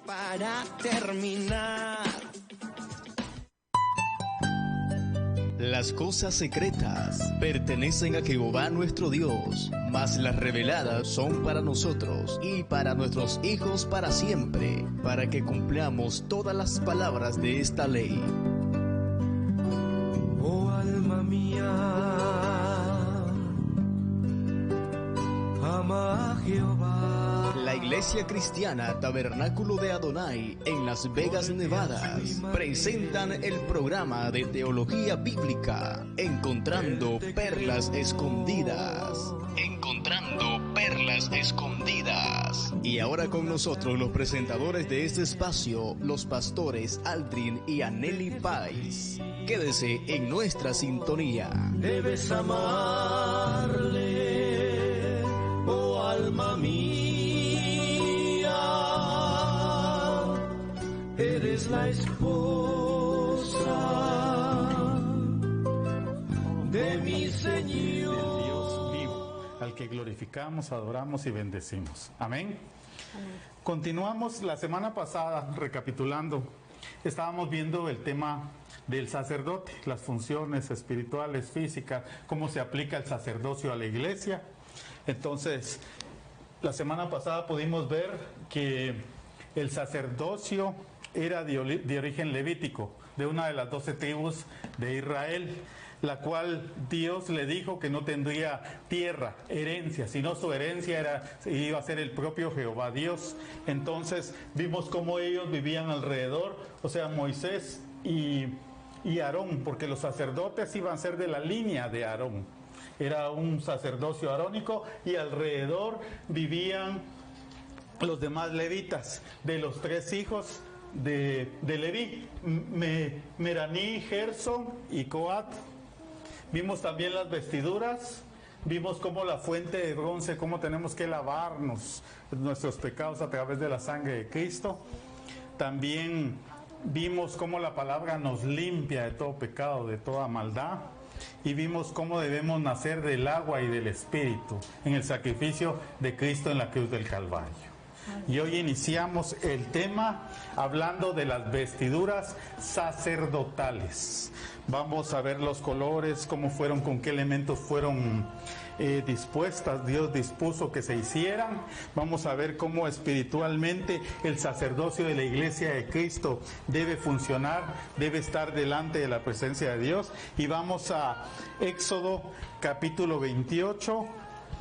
Para terminar, las cosas secretas pertenecen a Jehová nuestro Dios, mas las reveladas son para nosotros y para nuestros hijos para siempre, para que cumplamos todas las palabras de esta ley. oh alma mía, ama a Jehová. La Iglesia Cristiana Tabernáculo de Adonai en Las Vegas, Nevada, presentan el programa de teología bíblica Encontrando Perlas Escondidas. Encontrando Perlas Escondidas. Y ahora con nosotros los presentadores de este espacio, los pastores Aldrin y Anneli Pais. Quédese en nuestra sintonía. Debes amarle, oh alma mía. Eres la esposa de mi Señor. El Dios vivo, al que glorificamos, adoramos y bendecimos. Amén. Continuamos la semana pasada, recapitulando, estábamos viendo el tema del sacerdote, las funciones espirituales, físicas, cómo se aplica el sacerdocio a la iglesia. Entonces, la semana pasada pudimos ver que el sacerdocio era de origen levítico, de una de las 12 tribus de Israel, la cual Dios le dijo que no tendría tierra, herencia, sino su herencia iba a ser el propio Jehová Dios. Entonces vimos cómo ellos vivían alrededor, o sea, Moisés y Aarón, porque los sacerdotes iban a ser de la línea de Aarón. Era un sacerdocio arónico y alrededor vivían los demás levitas, de los 3 hijos de Leví, Meraní, Gerson y Coat. Vimos también las vestiduras, vimos cómo la fuente de bronce, cómo tenemos que lavarnos nuestros pecados a través de la sangre de Cristo. También vimos cómo la palabra nos limpia de todo pecado, de toda maldad. Y vimos cómo debemos nacer del agua y del Espíritu en el sacrificio de Cristo en la cruz del Calvario. Y hoy iniciamos el tema hablando de las vestiduras sacerdotales. Vamos a ver los colores, cómo fueron, con qué elementos fueron dispuestas, Dios dispuso que se hicieran. Vamos a ver cómo espiritualmente el sacerdocio de la iglesia de Cristo debe funcionar, debe estar delante de la presencia de Dios. Y vamos a Éxodo capítulo 28,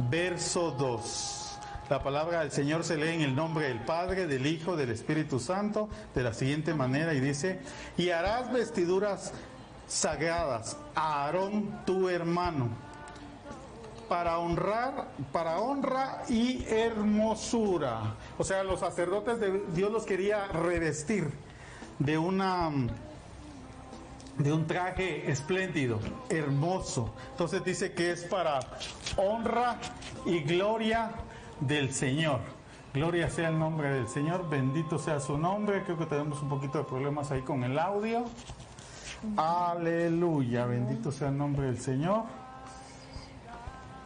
verso 2. La palabra del Señor se lee en el nombre del Padre, del Hijo, del Espíritu Santo, de la siguiente manera, y dice: y harás vestiduras sagradas a Aarón tu hermano, para honra y hermosura. O sea, los sacerdotes de Dios los quería revestir de un traje espléndido, hermoso. Entonces dice que es para honra y gloria del Señor. Gloria sea el nombre del Señor, bendito sea su nombre. Creo que tenemos un poquito de problemas ahí con el audio. Aleluya, bendito sea el nombre del Señor.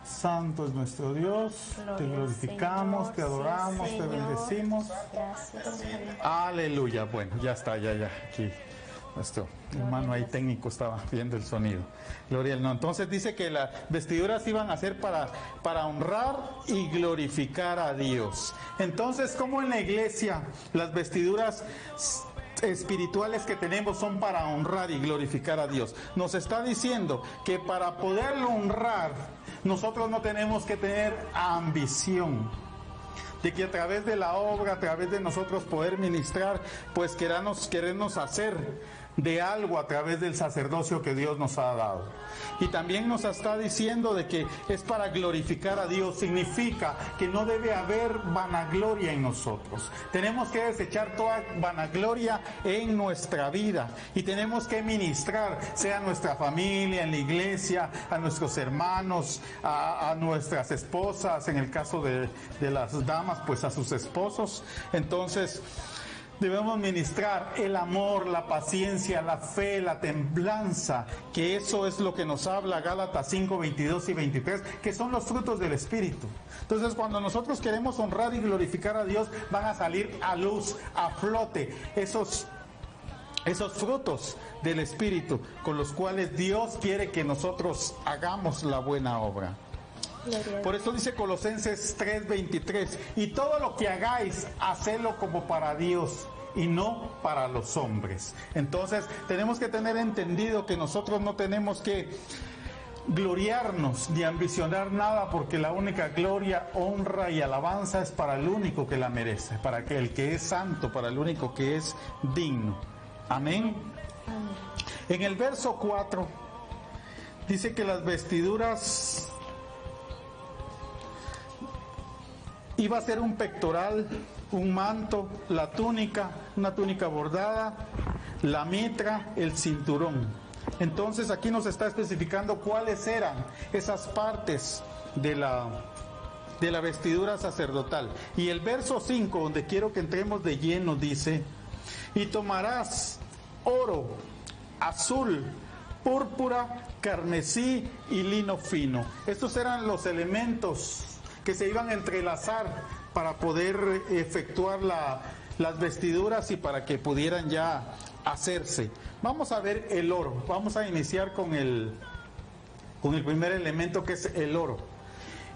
Santo es nuestro Dios, te glorificamos, te adoramos, te bendecimos. Aleluya, bueno, ya está, ya, aquí. Nuestro hermano ahí técnico estaba viendo el sonido. Gloria al Señor. Entonces dice que las vestiduras iban a ser para honrar y glorificar a Dios. Entonces, como en la iglesia las vestiduras espirituales que tenemos son para honrar y glorificar a Dios? Nos está diciendo que para poderlo honrar, nosotros no tenemos que tener ambición de que a través de la obra, a través de nosotros poder ministrar, pues querernos hacer de algo a través del sacerdocio que Dios nos ha dado. Y también nos está diciendo de que es para glorificar a Dios. Significa que no debe haber vanagloria en nosotros. Tenemos que desechar toda vanagloria en nuestra vida y tenemos que ministrar, sea nuestra familia, en la iglesia, a nuestros hermanos, a nuestras esposas, en el caso de las damas, pues a sus esposos. Entonces, Debemos ministrar el amor, la paciencia, la fe, la templanza, que eso es lo que nos habla Gálatas 5, 22 y 23, que son los frutos del Espíritu. Entonces, cuando nosotros queremos honrar y glorificar a Dios, van a salir a luz, a flote, esos frutos del Espíritu, con los cuales Dios quiere que nosotros hagamos la buena obra. Por eso dice Colosenses 3:23, y todo lo que hagáis, hacedlo como para Dios y no para los hombres. Entonces tenemos que tener entendido que nosotros no tenemos que gloriarnos ni ambicionar nada, porque la única gloria, honra y alabanza es para el único que la merece, para el que es santo, para el único que es digno. Amén. En el verso 4 dice que las vestiduras iba a ser un pectoral, un manto, la túnica, una túnica bordada, la mitra, el cinturón. Entonces aquí nos está especificando cuáles eran esas partes de la vestidura sacerdotal. Y el verso 5, donde quiero que entremos de lleno, dice: y tomarás oro, azul, púrpura, carmesí y lino fino. Estos eran los elementos que se iban a entrelazar para poder efectuar las vestiduras y para que pudieran ya hacerse. Vamos a ver el oro. Vamos a iniciar con el primer elemento, que es el oro.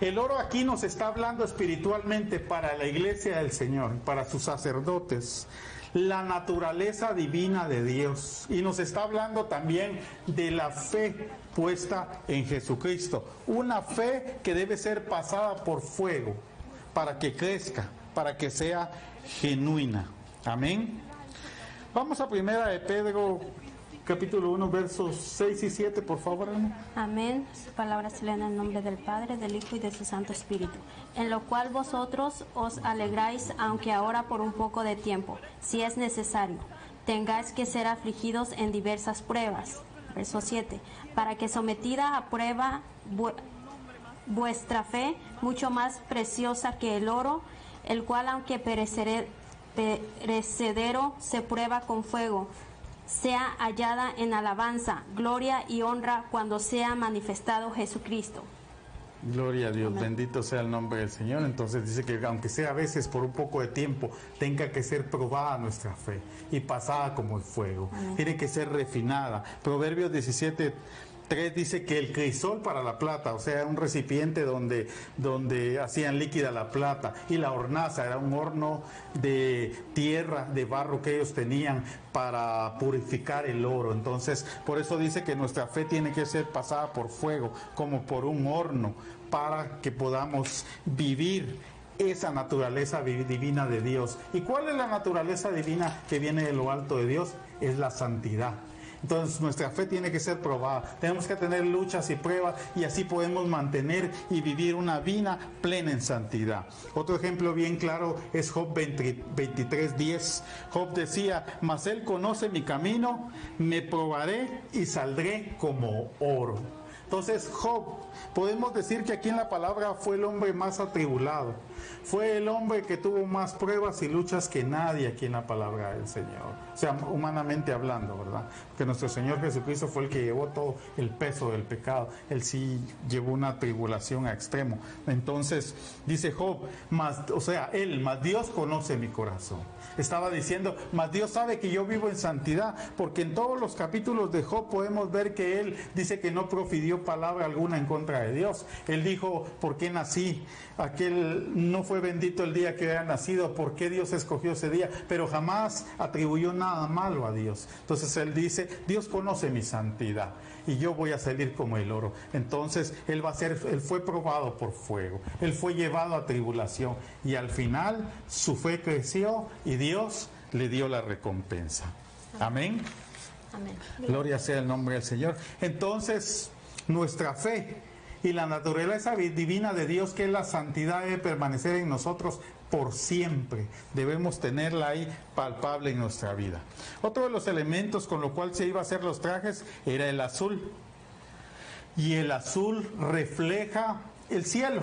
El oro aquí nos está hablando espiritualmente para la iglesia del Señor, para sus sacerdotes, la naturaleza divina de Dios, y nos está hablando también de la fe puesta en Jesucristo, una fe que debe ser pasada por fuego para que crezca, para que sea genuina. Amén. Vamos a primera de Pedro, capítulo 1, versos 6 y 7, por favor, hermano. Amén. Su palabra se lee en el nombre del Padre, del Hijo y de su Santo Espíritu, en lo cual vosotros os alegráis, aunque ahora por un poco de tiempo, si es necesario, tengáis que ser afligidos en diversas pruebas. Verso 7. Para que sometida a prueba vuestra fe, mucho más preciosa que el oro, el cual aunque perecedero se prueba con fuego, sea hallada en alabanza, gloria y honra cuando sea manifestado Jesucristo. Gloria a Dios. Amén. Bendito sea el nombre del Señor. Entonces dice que aunque sea a veces por un poco de tiempo, tenga que ser probada nuestra fe y pasada como el fuego. Amén. Tiene que ser refinada. Proverbios 17:3 dice que el crisol para la plata, o sea, un recipiente donde hacían líquida la plata, y la hornaza era un horno de tierra, de barro que ellos tenían para purificar el oro. Entonces, por eso dice que nuestra fe tiene que ser pasada por fuego, como por un horno, para que podamos vivir esa naturaleza divina de Dios. ¿Y cuál es la naturaleza divina que viene de lo alto de Dios? Es la santidad. Entonces nuestra fe tiene que ser probada, tenemos que tener luchas y pruebas, y así podemos mantener y vivir una vida plena en santidad. Otro ejemplo bien claro es Job 23:10. Job decía: mas él conoce mi camino, me probaré y saldré como oro. Entonces Job, podemos decir que aquí en la palabra fue el hombre más atribulado, fue el hombre que tuvo más pruebas y luchas que nadie aquí en la palabra del Señor, o sea, humanamente hablando, ¿verdad? Que nuestro Señor Jesucristo fue el que llevó todo el peso del pecado. Él sí llevó una tribulación a extremo. Entonces dice Job, mas Dios conoce mi corazón. Estaba diciendo, mas Dios sabe que yo vivo en santidad, porque en todos los capítulos de Job podemos ver que él dice que no profirió palabra alguna en contra de Dios. Él dijo: ¿por qué nací? Aquel no fue bendito el día que había nacido, ¿por qué Dios escogió ese día? Pero jamás atribuyó nada malo a Dios. Entonces él dice: Dios conoce mi santidad y yo voy a salir como el oro. Entonces él fue probado por fuego, él fue llevado a tribulación, y al final su fe creció y Dios le dio la recompensa. Amén. Amén. Gloria sea el nombre del Señor. Entonces nuestra fe y la naturaleza divina de Dios, que es la santidad, debe permanecer en nosotros por siempre. Debemos tenerla ahí palpable en nuestra vida. Otro de los elementos con lo cual se iba a hacer los trajes era el azul. Y el azul refleja el cielo.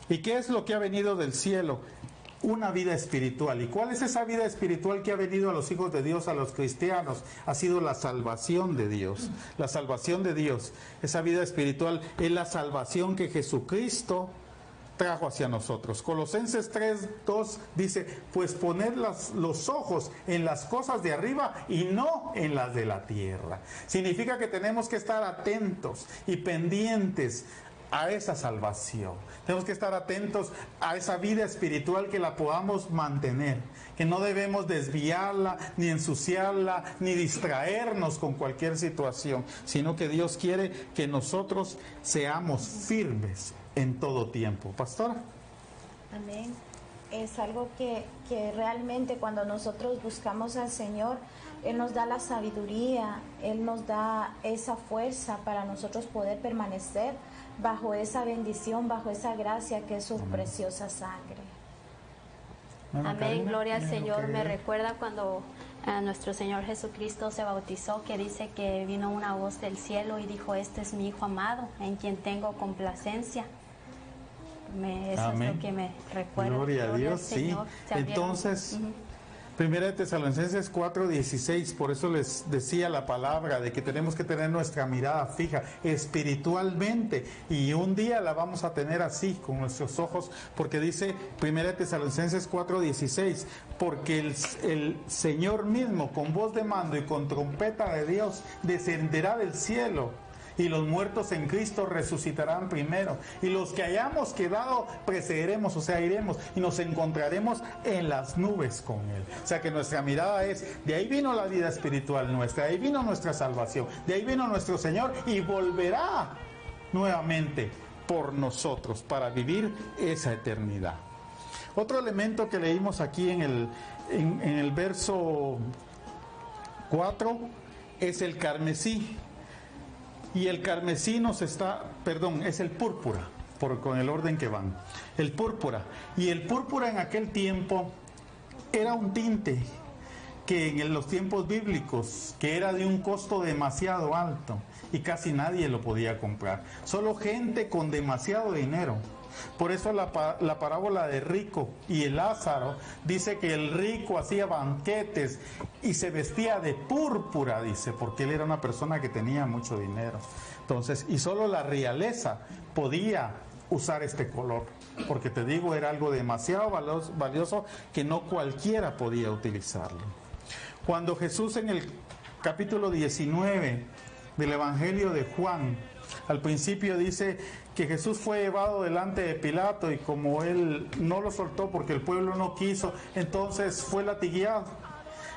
¿Y qué es lo que ha venido del cielo? una vida espiritual. ¿Y cuál es esa vida espiritual que ha venido a los hijos de Dios, a los cristianos? Ha sido la salvación de Dios. La salvación de Dios. Esa vida espiritual es la salvación que Jesucristo trajo hacia nosotros. Colosenses 3:2 dice, pues poned los ojos en las cosas de arriba y no en las de la tierra. Significa que tenemos que estar atentos y pendientes a esa salvación. Tenemos que estar atentos a esa vida espiritual, que la podamos mantener, que no debemos desviarla, ni ensuciarla, ni distraernos con cualquier situación, sino que Dios quiere que nosotros seamos firmes en todo tiempo. Pastora. Amén. Es algo que realmente cuando nosotros buscamos al Señor, Él nos da la sabiduría, Él nos da esa fuerza para nosotros poder permanecer bajo esa bendición, bajo esa gracia que es su preciosa sangre. Amén, gloria al Señor. Me recuerda cuando nuestro Señor Jesucristo se bautizó, que dice que vino una voz del cielo y dijo, este es mi Hijo amado, en quien tengo complacencia. Eso Amén. es lo que me recuerda. Gloria a Dios, sí. Entonces, Primera de Tesalonicenses 4:16, por eso les decía la palabra de que tenemos que tener nuestra mirada fija espiritualmente, y un día la vamos a tener así, con nuestros ojos, porque dice Primera de Tesalonicenses 4:16, porque el Señor mismo, con voz de mando y con trompeta de Dios, descenderá del cielo, y los muertos en Cristo resucitarán primero, y los que hayamos quedado precederemos, o sea, iremos y nos encontraremos en las nubes con Él. O sea que nuestra mirada es, de ahí vino la vida espiritual nuestra, de ahí vino nuestra salvación, de ahí vino nuestro Señor, y volverá nuevamente por nosotros para vivir esa eternidad. Otro elemento que leímos aquí en el verso 4 es el carmesí. Y el carmesí es el púrpura, con el orden que van. El púrpura. Y el púrpura en aquel tiempo era un tinte que en los tiempos bíblicos, que era de un costo demasiado alto y casi nadie lo podía comprar. Solo gente con demasiado dinero. Por eso la parábola de rico y el Lázaro dice que el rico hacía banquetes y se vestía de púrpura, dice, porque él era una persona que tenía mucho dinero. Entonces, y solo la realeza podía usar este color, porque te digo, era algo demasiado valioso que no cualquiera podía utilizarlo. Cuando Jesús, en el capítulo 19 del Evangelio de Juan, al principio dice que Jesús fue llevado delante de Pilato, y como él no lo soltó porque el pueblo no quiso, entonces fue latigueado.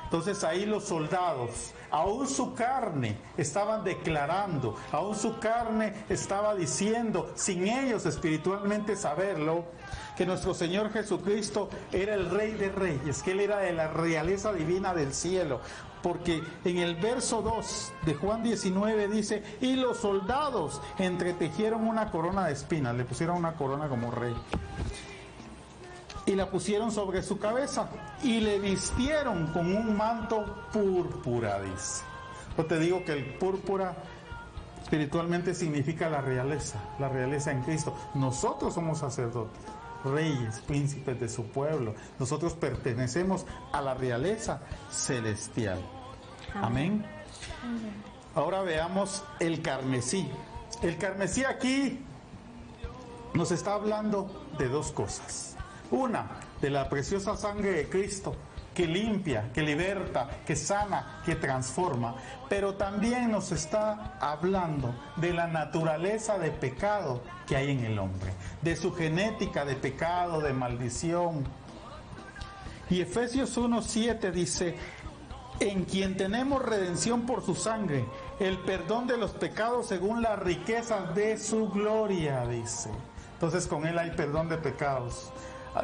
Entonces ahí los soldados, aún su carne estaban declarando, aún su carne estaba diciendo, sin ellos espiritualmente saberlo, que nuestro Señor Jesucristo era el Rey de Reyes, que Él era de la realeza divina del cielo. Porque en el verso 2 de Juan 19 dice, y los soldados entretejieron una corona de espinas, le pusieron una corona como rey, y la pusieron sobre su cabeza, y le vistieron con un manto púrpura, dice. Yo te digo que el púrpura espiritualmente significa la realeza en Cristo. Nosotros somos sacerdotes, reyes, príncipes de su pueblo. Nosotros pertenecemos a la realeza celestial. Amén. Ahora veamos el carmesí. El carmesí aquí nos está hablando de dos cosas. Una, de la preciosa sangre de Cristo, que limpia, que liberta, que sana, que transforma. Pero también nos está hablando de la naturaleza de pecado que hay en el hombre, de su genética de pecado, de maldición. Y Efesios 1:7 dice, en quien tenemos redención por su sangre, el perdón de los pecados según las riquezas de su gloria, dice. Entonces con Él hay perdón de pecados.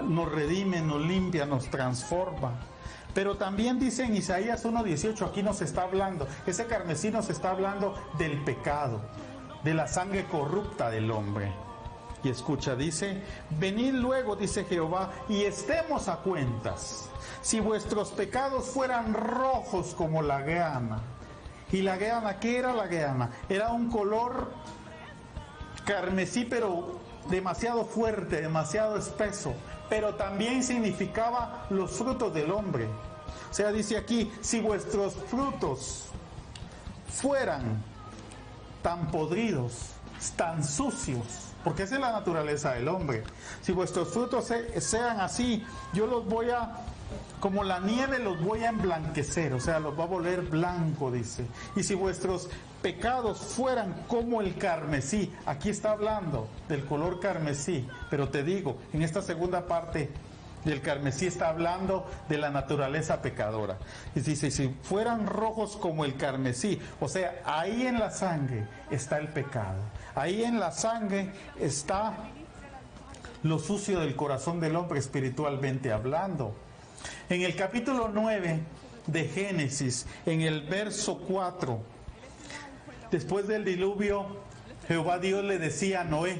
Nos redime, nos limpia, nos transforma. Pero también dice en Isaías 1:18, aquí nos está hablando, ese carmesí nos está hablando del pecado, de la sangre corrupta del hombre. Y escucha, dice, venid luego, dice Jehová, y estemos a cuentas. Si vuestros pecados fueran rojos como la grana. Y la grana, ¿qué era la grana? Era un color carmesí, pero demasiado fuerte, demasiado espeso, pero también significaba los frutos del hombre. O sea, dice aquí, si vuestros frutos fueran tan podridos, tan sucios, porque esa es la naturaleza del hombre, si vuestros frutos sean así, yo los voy a, como la nieve, los voy a emblanquecer, o sea, los va a volver blanco, dice. Y si vuestros pecados fueran como el carmesí, aquí está hablando del color carmesí, pero te digo, en esta segunda parte del carmesí está hablando de la naturaleza pecadora. Y dice, si fueran rojos como el carmesí, o sea, ahí en la sangre está el pecado. Ahí en la sangre está lo sucio del corazón del hombre espiritualmente hablando. En el capítulo 9 de Génesis, en el verso 4, después del diluvio, Jehová Dios le decía a Noé,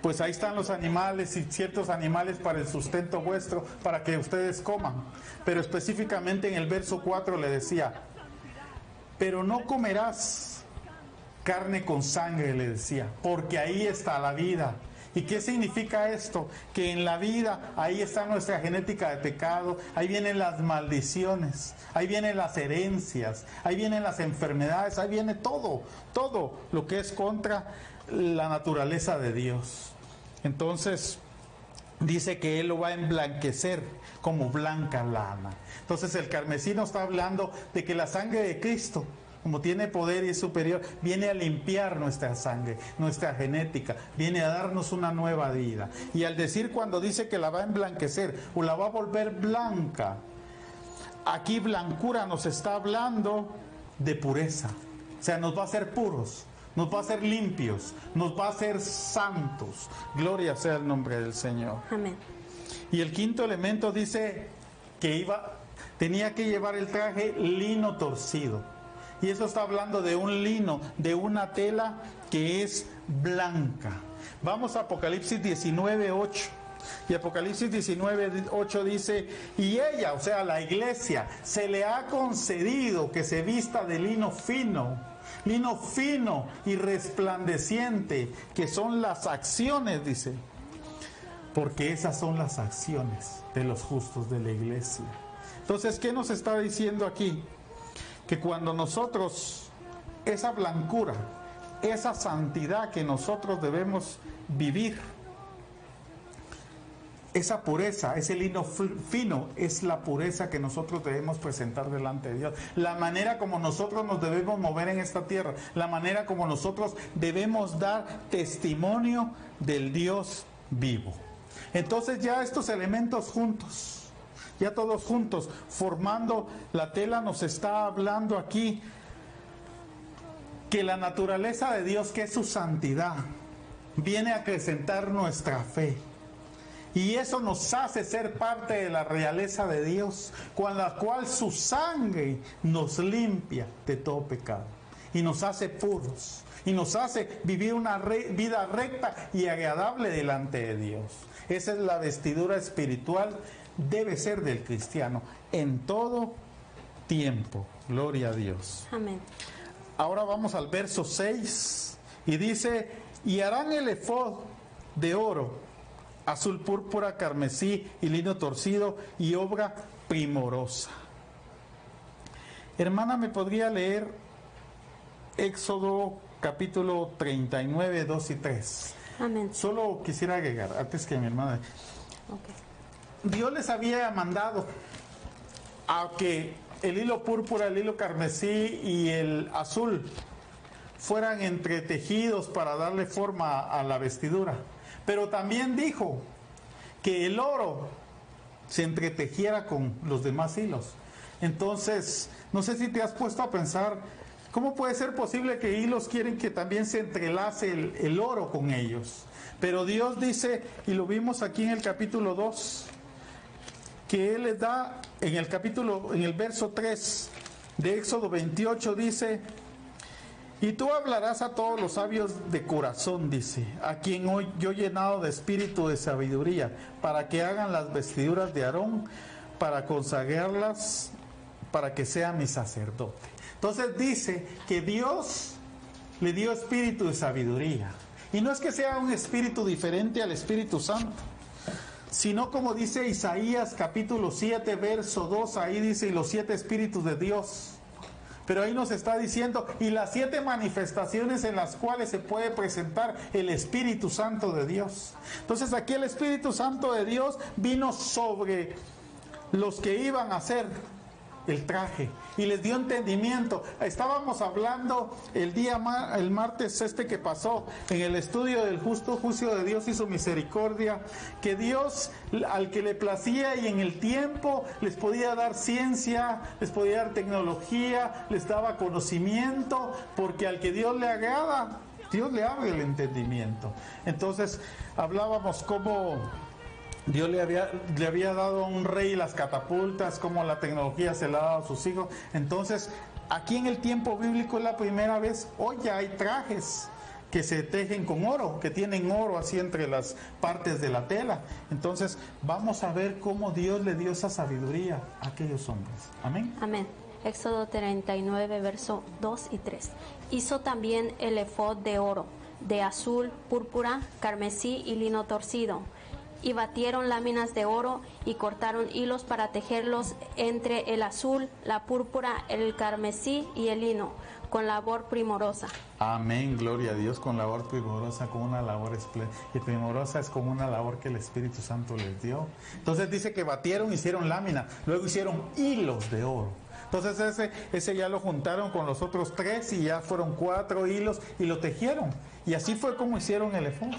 pues ahí están los animales y ciertos animales para el sustento vuestro, para que ustedes coman. Pero específicamente en el verso 4 le decía, pero no comerás carne con sangre, le decía, porque ahí está la vida. ¿Y qué significa esto? Que en la vida, ahí está nuestra genética de pecado, ahí vienen las maldiciones, ahí vienen las herencias, ahí vienen las enfermedades, ahí viene todo lo que es contra la naturaleza de Dios. Entonces dice que Él lo va a emblanquecer como blanca lana. Entonces el carmesí nos está hablando de que la sangre de Cristo, como tiene poder y es superior, viene a limpiar nuestra sangre, nuestra genética, viene a darnos una nueva vida. Y al decir, cuando dice que la va a emblanquecer o la va a volver blanca, aquí blancura nos está hablando de pureza. O sea, nos va a hacer puros, nos va a hacer limpios, nos va a hacer santos. Gloria sea el nombre del Señor. Amén. Y el quinto elemento dice que tenía que llevar el traje lino torcido. Y eso está hablando de un lino, de una tela que es blanca. Vamos a Apocalipsis 19:8. Y Apocalipsis 19:8 dice, y ella, o sea, la iglesia, se le ha concedido que se vista de lino fino y resplandeciente, que son las acciones, dice. Porque esas son las acciones de los justos de la iglesia. Entonces, ¿qué nos está diciendo aquí? Que cuando nosotros, esa blancura, esa santidad que nosotros debemos vivir, esa pureza, ese lino fino, es la pureza que nosotros debemos presentar delante de Dios. La manera como nosotros nos debemos mover en esta tierra, la manera como nosotros debemos dar testimonio del Dios vivo. Entonces ya estos elementos juntos, ya todos juntos, formando la tela, nos está hablando aquí que la naturaleza de Dios, que es su santidad, viene a acrecentar nuestra fe. Y eso nos hace ser parte de la realeza de Dios, con la cual su sangre nos limpia de todo pecado. Y nos hace puros. Y nos hace vivir una vida recta y agradable delante de Dios. Esa es la vestidura espiritual, debe ser del cristiano en todo tiempo. Gloria a Dios. Amén. Ahora vamos al verso 6 y dice, y harán el efod de oro, azul, púrpura, carmesí y lino torcido y obra primorosa. Hermana, ¿me podría leer Éxodo capítulo 39, 2 y 3? Amén. Solo quisiera agregar, antes que mi hermana... Okay. Dios les había mandado a que el hilo púrpura, el hilo carmesí y el azul fueran entretejidos para darle forma a la vestidura. Pero también dijo que el oro se entretejiera con los demás hilos. Entonces, no sé si te has puesto a pensar, ¿cómo puede ser posible que hilos quieren que también se entrelace el oro con ellos? Pero Dios dice, y lo vimos aquí en el capítulo 2, que Él les da, en el verso 3 de Éxodo 28, dice, y tú hablarás a todos los sabios de corazón, dice, a quien hoy yo he llenado de espíritu de sabiduría, para que hagan las vestiduras de Aarón, para consagrarlas, para que sea mi sacerdote. Entonces dice que Dios le dio espíritu de sabiduría. Y no es que sea un espíritu diferente al Espíritu Santo, sino como dice Isaías capítulo 7, verso 2, ahí dice, y los 7 espíritus de Dios. Pero ahí nos está diciendo, y las 7 manifestaciones en las cuales se puede presentar el Espíritu Santo de Dios. Entonces aquí el Espíritu Santo de Dios vino sobre los que iban a hacer el traje y les dio entendimiento. Estábamos hablando el martes que pasó en el estudio del justo juicio de Dios y su misericordia, que Dios al que le placía y en el tiempo les podía dar ciencia, les podía dar tecnología, les daba conocimiento, porque al que Dios le agrada, Dios le abre el entendimiento. Entonces hablábamos cómo Dios le había dado a un rey las catapultas, como la tecnología se la ha dado a sus hijos. Entonces, aquí en el tiempo bíblico es la primera vez, hoy ya hay trajes que se tejen con oro, que tienen oro así entre las partes de la tela. Entonces, vamos a ver cómo Dios le dio esa sabiduría a aquellos hombres. Amén. Amén. Éxodo 39, verso 2 y 3. Hizo también el efod de oro, de azul, púrpura, carmesí y lino torcido. Y batieron láminas de oro y cortaron hilos para tejerlos entre el azul, la púrpura, el carmesí y el lino, con labor primorosa. Amén, gloria a Dios, con labor primorosa, con una labor espléndida. Y primorosa es como una labor que el Espíritu Santo les dio. Entonces dice que batieron, hicieron lámina, luego hicieron hilos de oro. Entonces ese ya lo juntaron con los otros 3 y ya fueron 4 hilos y lo tejieron. Y así fue como hicieron el efod.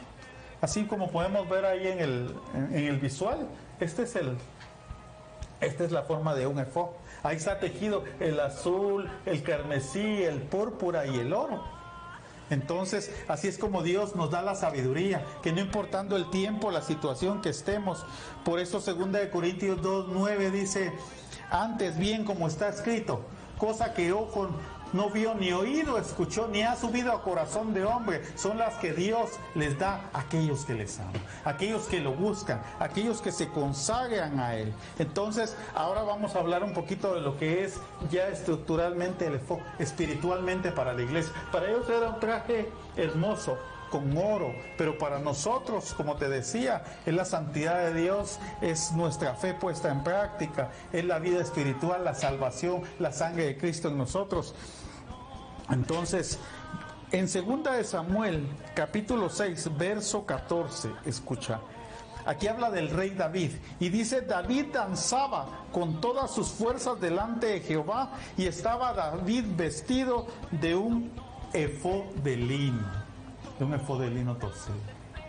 Así como podemos ver ahí en el visual, esta es la forma de un efod. Ahí está tejido el azul, el carmesí, el púrpura y el oro. Entonces, así es como Dios nos da la sabiduría, que no importando el tiempo, la situación que estemos. Por eso 2 Corintios 2:9 dice, antes bien como está escrito, cosa que ojo no vio, ni oído escuchó, ni ha subido a corazón de hombre, son las que Dios les da a aquellos que les aman, aquellos que lo buscan, aquellos que se consagran a Él. Entonces, ahora vamos a hablar un poquito de lo que es ya estructuralmente el efod, espiritualmente para la iglesia. Para ellos era un traje hermoso, con oro, pero para nosotros, como te decía, es la santidad de Dios, es nuestra fe puesta en práctica, es la vida espiritual, la salvación, la sangre de Cristo en nosotros. Entonces, en 2 de Samuel, capítulo 6, verso 14, escucha, aquí habla del rey David, y dice, David danzaba con todas sus fuerzas delante de Jehová, y estaba David vestido de un efod de lino, torcido,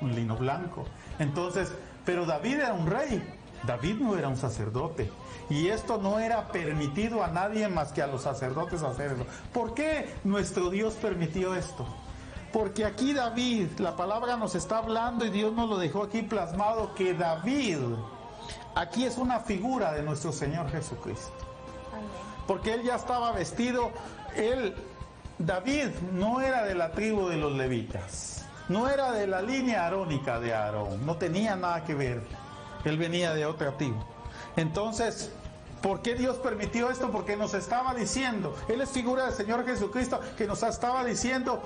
un lino blanco. Entonces, pero David era un rey, David no era un sacerdote, y esto no era permitido a nadie más que a los sacerdotes hacerlo. ¿Por qué nuestro Dios permitió esto? Porque aquí David, la palabra nos está hablando y Dios nos lo dejó aquí plasmado, que David aquí es una figura de nuestro Señor Jesucristo. Porque él ya estaba vestido, David no era de la tribu de los levitas, no era de la línea arónica de Aarón, no tenía nada que ver, él venía de otra tribu. Entonces, ¿por qué Dios permitió esto? Porque nos estaba diciendo, él es figura del Señor Jesucristo, que nos estaba diciendo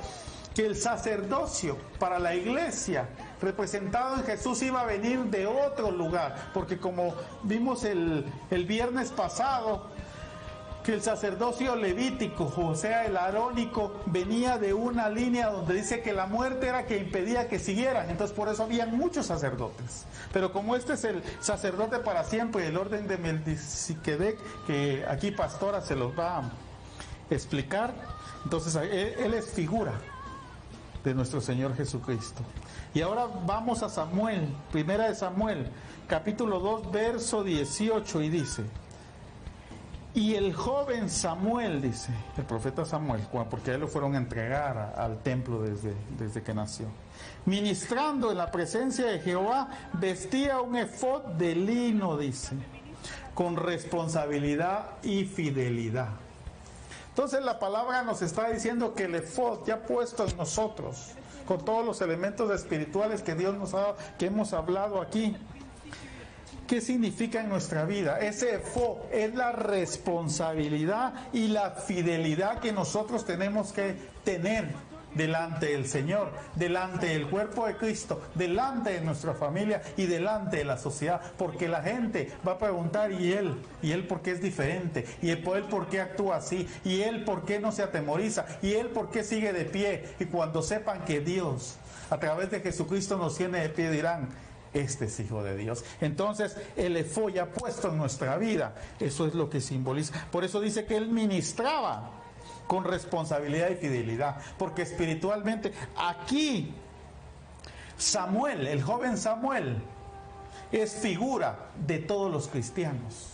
que el sacerdocio para la iglesia representado en Jesús iba a venir de otro lugar, porque como vimos el viernes pasado, que el sacerdocio levítico, o sea el arónico, venía de una línea donde dice que la muerte era que impedía que siguieran, entonces por eso había muchos sacerdotes. Pero como este es el sacerdote para siempre, el orden de Melquisedec, que aquí Pastora se los va a explicar, entonces él es figura de nuestro Señor Jesucristo. Y ahora vamos a Samuel, 1 de Samuel, capítulo 2, verso 18, y dice, y el joven Samuel, dice, el profeta Samuel, porque a él lo fueron a entregar al templo desde que nació, ministrando en la presencia de Jehová, vestía un efod de lino, dice, con responsabilidad y fidelidad. Entonces la palabra nos está diciendo que el efod ya puesto en nosotros, con todos los elementos espirituales que Dios nos ha dado, que hemos hablado aquí, ¿qué significa en nuestra vida? Ese efod es la responsabilidad y la fidelidad que nosotros tenemos que tener delante del Señor, delante del cuerpo de Cristo, delante de nuestra familia y delante de la sociedad, porque la gente va a preguntar, ¿y él por qué es diferente? ¿Y él por qué actúa así? ¿Y él por qué no se atemoriza? ¿Y él por qué sigue de pie? Y cuando sepan que Dios, a través de Jesucristo, nos tiene de pie, dirán, este es hijo de Dios. Entonces el efod ya puesto en nuestra vida, eso es lo que simboliza. Por eso dice que él ministraba con responsabilidad y fidelidad, porque espiritualmente aquí Samuel, el joven Samuel, es figura de todos los cristianos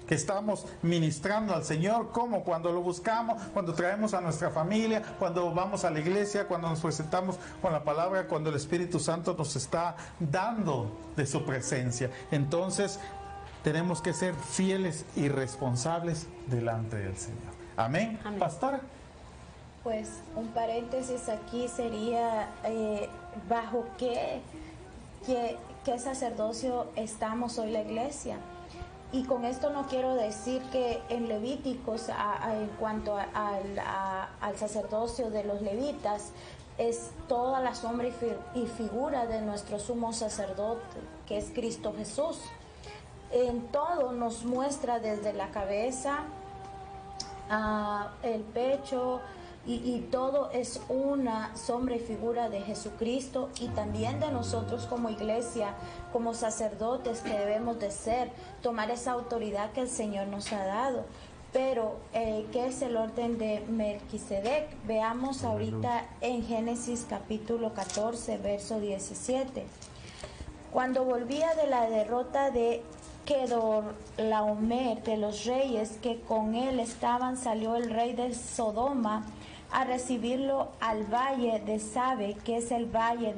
que estamos ministrando al Señor, como cuando lo buscamos, cuando traemos a nuestra familia, cuando vamos a la iglesia, cuando nos presentamos con la palabra, cuando el Espíritu Santo nos está dando de su presencia. Entonces tenemos que ser fieles y responsables delante del Señor. Amén. Amén. Pastora. Pues un paréntesis aquí sería bajo qué sacerdocio estamos hoy la iglesia. Y con esto no quiero decir que en Levíticos, en cuanto al sacerdocio de los levitas, es toda la sombra y figura de nuestro sumo sacerdote, que es Cristo Jesús. En todo nos muestra desde la cabeza, el pecho, y todo es una sombra y figura de Jesucristo, y también de nosotros como iglesia, como sacerdotes que debemos de ser, tomar esa autoridad que el Señor nos ha dado. Pero, ¿qué es el orden de Melquisedec? Veamos ahorita en Génesis capítulo 14, verso 17. Cuando volvía de la derrota de Kedorlaomer, de los reyes que con él estaban, salió el rey de Sodoma a recibirlo al valle de Sabe, que es el valle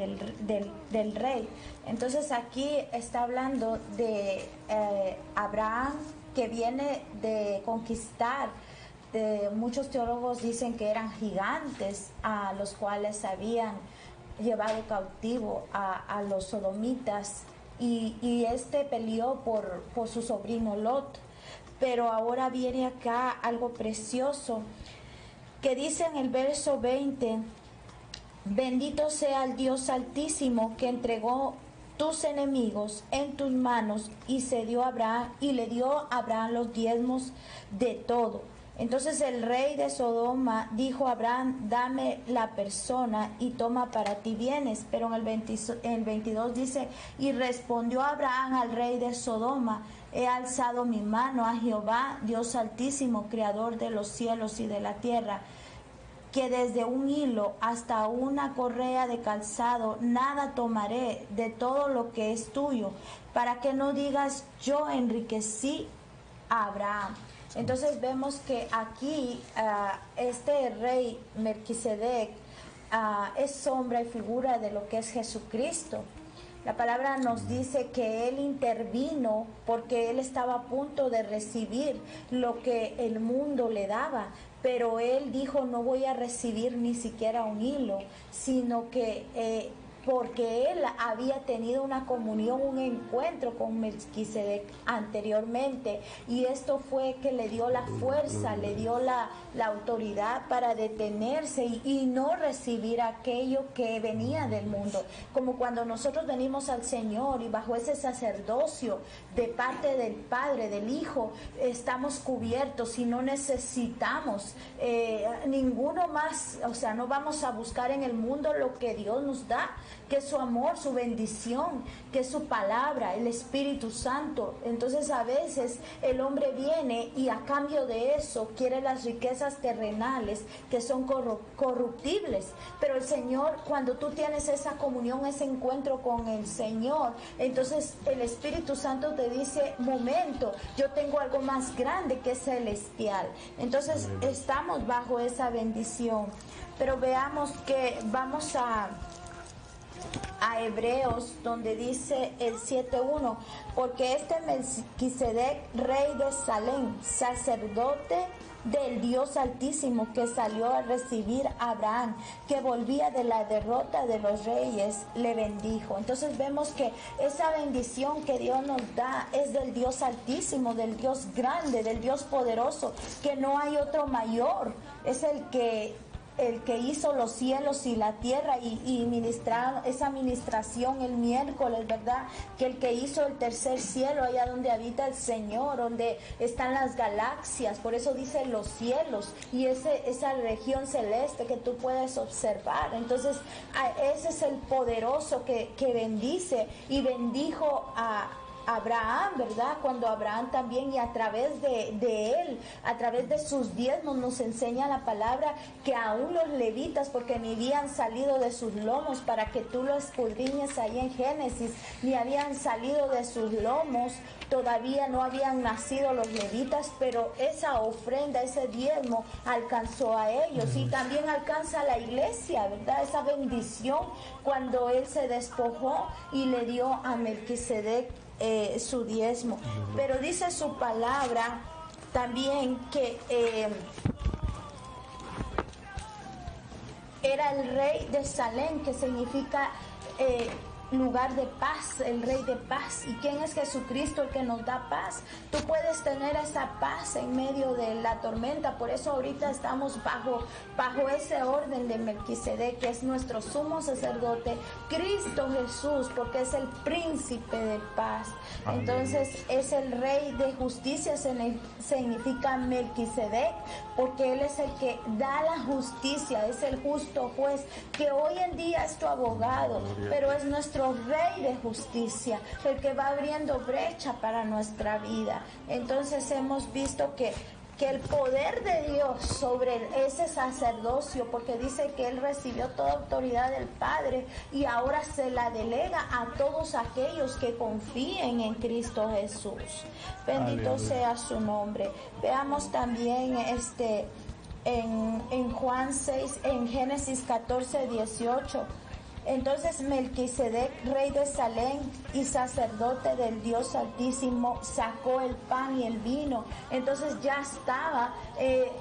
del rey. Entonces aquí está hablando de Abraham, que viene de conquistar. Muchos teólogos dicen que eran gigantes a los cuales habían llevado cautivo a los sodomitas, y este peleó por su sobrino Lot. Pero ahora viene acá algo precioso que dice en el verso 20: bendito sea el Dios Altísimo, que entregó tus enemigos en tus manos, y le dio a Abraham los diezmos de todo. Entonces el rey de Sodoma dijo a Abraham: dame la persona y toma para ti bienes. Pero en el 22 dice: y respondió Abraham al rey de Sodoma: he alzado mi mano a Jehová, Dios Altísimo, creador de los cielos y de la tierra, que desde un hilo hasta una correa de calzado nada tomaré de todo lo que es tuyo, para que no digas yo enriquecí a Abraham. Entonces vemos que aquí este rey Melquisedec es sombra y figura de lo que es Jesucristo. La palabra nos dice que él intervino porque él estaba a punto de recibir lo que el mundo le daba, pero él dijo: no voy a recibir ni siquiera un hilo, sino que porque él había tenido una comunión, un encuentro con Melquisedec anteriormente, y esto fue que le dio la fuerza, le dio la autoridad para detenerse y no recibir aquello que venía del mundo. Como cuando nosotros venimos al Señor y bajo ese sacerdocio de parte del Padre, del Hijo, estamos cubiertos y no necesitamos ninguno más. O sea, no vamos a buscar en el mundo lo que Dios nos da, que es su amor, su bendición, que es su palabra, el Espíritu Santo. Entonces a veces el hombre viene y a cambio de eso quiere las riquezas terrenales que son corruptibles, pero el Señor, cuando tú tienes esa comunión, ese encuentro con el Señor, entonces el Espíritu Santo te dice: momento, yo tengo algo más grande que es celestial. Entonces estamos bajo esa bendición. Pero veamos que vamos a Hebreos, donde dice el 7:1: porque este Melquisedec, rey de Salem, sacerdote del Dios Altísimo, que salió a recibir a Abraham, que volvía de la derrota de los reyes, le bendijo. Entonces vemos que esa bendición que Dios nos da es del Dios Altísimo, del Dios grande, del Dios poderoso, que no hay otro mayor. Es el que el que hizo los cielos y la tierra y ministrar esa ministración el miércoles, ¿verdad? Que el que hizo el tercer cielo, allá donde habita el Señor, donde están las galaxias, por eso dice los cielos, y esa región celeste que tú puedes observar. Entonces, ese es el poderoso que bendice y bendijo a Abraham, ¿verdad? Cuando Abraham también, y a través de él, a través de sus diezmos, nos enseña la palabra que aún los levitas, porque ni habían salido de sus lomos, para que tú lo escudriñes ahí en Génesis, ni habían salido de sus lomos, todavía no habían nacido los levitas, pero esa ofrenda, ese diezmo alcanzó a ellos, y también alcanza a la iglesia, ¿verdad? Esa bendición cuando él se despojó y le dio a Melquisedec su diezmo. Pero dice su palabra también que era el rey de Salem, que significa lugar de paz, el rey de paz. ¿Y quién es Jesucristo, el que nos da paz? Tú puedes tener esa paz en medio de la tormenta. Por eso ahorita estamos bajo ese orden de Melquisedec, que es nuestro sumo sacerdote, Cristo Jesús, porque es el príncipe de paz. Entonces es el rey de justicia, significa Melquisedec, porque él es el que da la justicia, es el justo juez, que hoy en día es tu abogado, pero es nuestro rey de justicia, el que va abriendo brecha para nuestra vida. Entonces hemos visto que el poder de Dios sobre ese sacerdocio, porque dice que él recibió toda autoridad del Padre y ahora se la delega a todos aquellos que confíen en Cristo Jesús. Bendito Aleluya. Sea su nombre. Veamos también en Juan 6, en Génesis 14, 18. Entonces Melquisedec, rey de Salem y sacerdote del Dios Altísimo, sacó el pan y el vino. Entonces ya estaba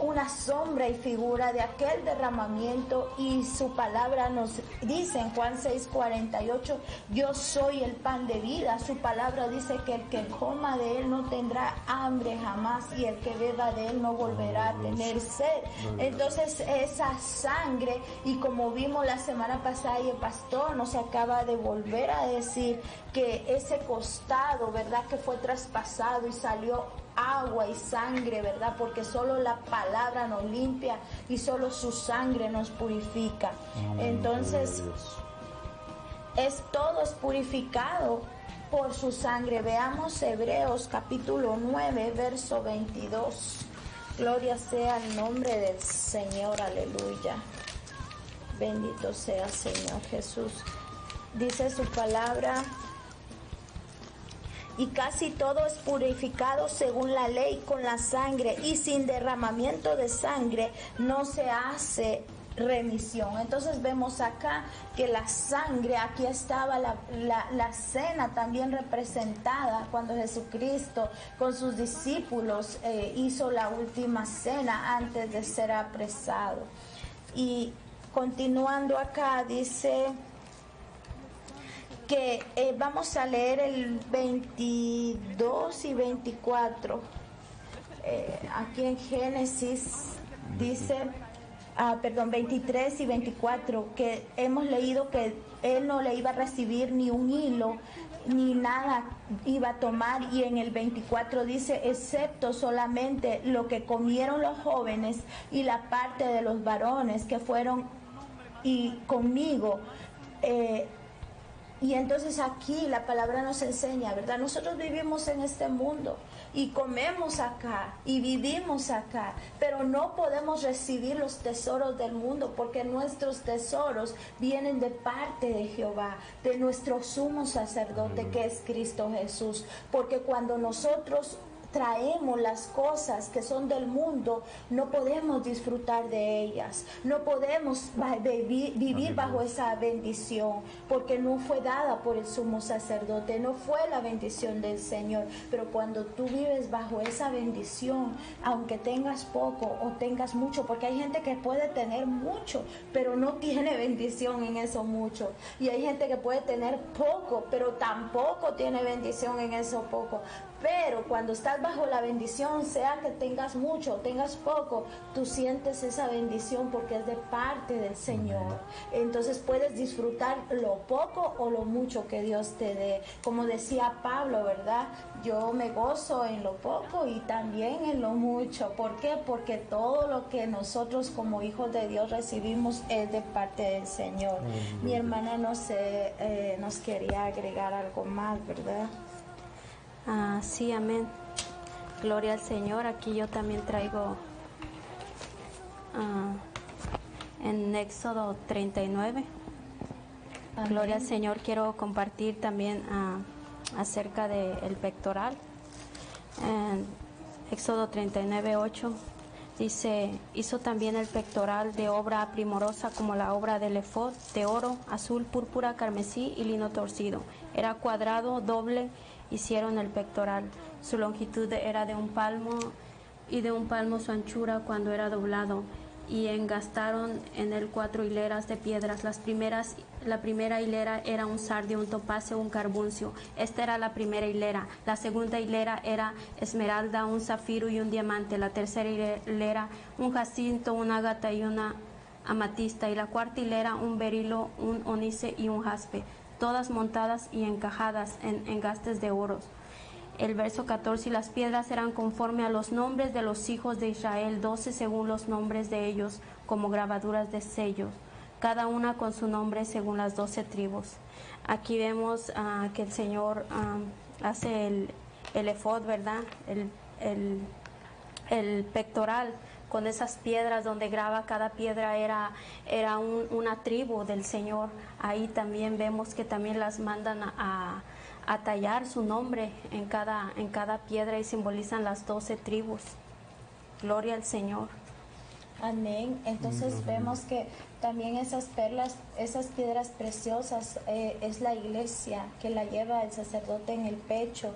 una sombra y figura de aquel derramamiento, y su palabra nos dice en Juan 6:48, yo soy el pan de vida. Su palabra dice que el que coma de él no tendrá hambre jamás, y el que beba de él no volverá a tener sed. Entonces esa sangre, y como vimos la semana pasada y el pastor nos acaba de volver a decir que ese costado, ¿verdad?, que fue traspasado y salió agua y sangre, ¿verdad? Porque solo la palabra nos limpia y solo su sangre nos purifica. Entonces, todo es purificado por su sangre. Veamos Hebreos capítulo 9, verso 22. Gloria sea el nombre del Señor, aleluya. Bendito sea Señor Jesús. Dice su palabra: y casi todo es purificado según la ley con la sangre, y sin derramamiento de sangre no se hace remisión. Entonces vemos acá que la sangre, aquí estaba la cena también representada cuando Jesucristo con sus discípulos hizo la última cena antes de ser apresado. Y continuando acá dice que vamos a leer el 22 y 24. Aquí en Génesis dice, 23 y 24, que hemos leído que él no le iba a recibir ni un hilo, ni nada iba a tomar, y en el 24 dice, excepto solamente lo que comieron los jóvenes y la parte de los varones que fueron y conmigo. Y entonces aquí la palabra nos enseña, ¿verdad? Nosotros vivimos en este mundo y comemos acá y vivimos acá, pero no podemos recibir los tesoros del mundo, porque nuestros tesoros vienen de parte de Jehová, de nuestro sumo sacerdote, que es Cristo Jesús. Porque cuando nosotros traemos las cosas que son del mundo, no podemos disfrutar de ellas, no podemos vivir bajo esa bendición, porque no fue dada por el sumo sacerdote, no fue la bendición del Señor. Pero cuando tú vives bajo esa bendición, aunque tengas poco o tengas mucho, porque hay gente que puede tener mucho pero no tiene bendición en eso mucho, y hay gente que puede tener poco pero tampoco tiene bendición en eso poco. Pero cuando estás bajo la bendición, sea que tengas mucho o tengas poco, tú sientes esa bendición porque es de parte del Señor. Entonces puedes disfrutar lo poco o lo mucho que Dios te dé. Como decía Pablo, ¿verdad? Yo me gozo en lo poco y también en lo mucho. ¿Por qué? Porque todo lo que nosotros como hijos de Dios recibimos es de parte del Señor. Mi hermana nos quería agregar algo más, ¿verdad? Sí, amén. Gloria al Señor. Aquí yo también traigo en Éxodo 39. Amén. Gloria al Señor. Quiero compartir también acerca del pectoral. En Éxodo 39:8 dice: hizo también el pectoral de obra primorosa como la obra del efod, de oro, azul, púrpura, carmesí y lino torcido. Era cuadrado, doble. Hicieron el pectoral. Su longitud era de 1 palmo y de 1 palmo su anchura cuando era doblado. Y engastaron en él 4 hileras de piedras. La primera hilera era un sardio, un topacio, un carbuncio. Esta era la primera hilera. La segunda hilera era esmeralda, un zafiro y un diamante. La tercera hilera un jacinto, un ágata y una amatista. Y la cuarta hilera un berilo, un ónice y un jaspe, todas montadas y encajadas en engastes de oro. El verso 14: y las piedras eran conforme a los nombres de los hijos de Israel, 12 según los nombres de ellos, como grabaduras de sellos, cada una con su nombre según las 12 tribus. Aquí vemos que el Señor hace el efod, ¿verdad? El pectoral, con esas piedras donde graba. Cada piedra era una tribu del Señor. Ahí también vemos que también las mandan a tallar su nombre en cada piedra y simbolizan las 12 tribus. Gloria al Señor. Amén. Entonces vemos que también esas perlas, esas piedras preciosas, es la iglesia que la lleva el sacerdote en el pecho.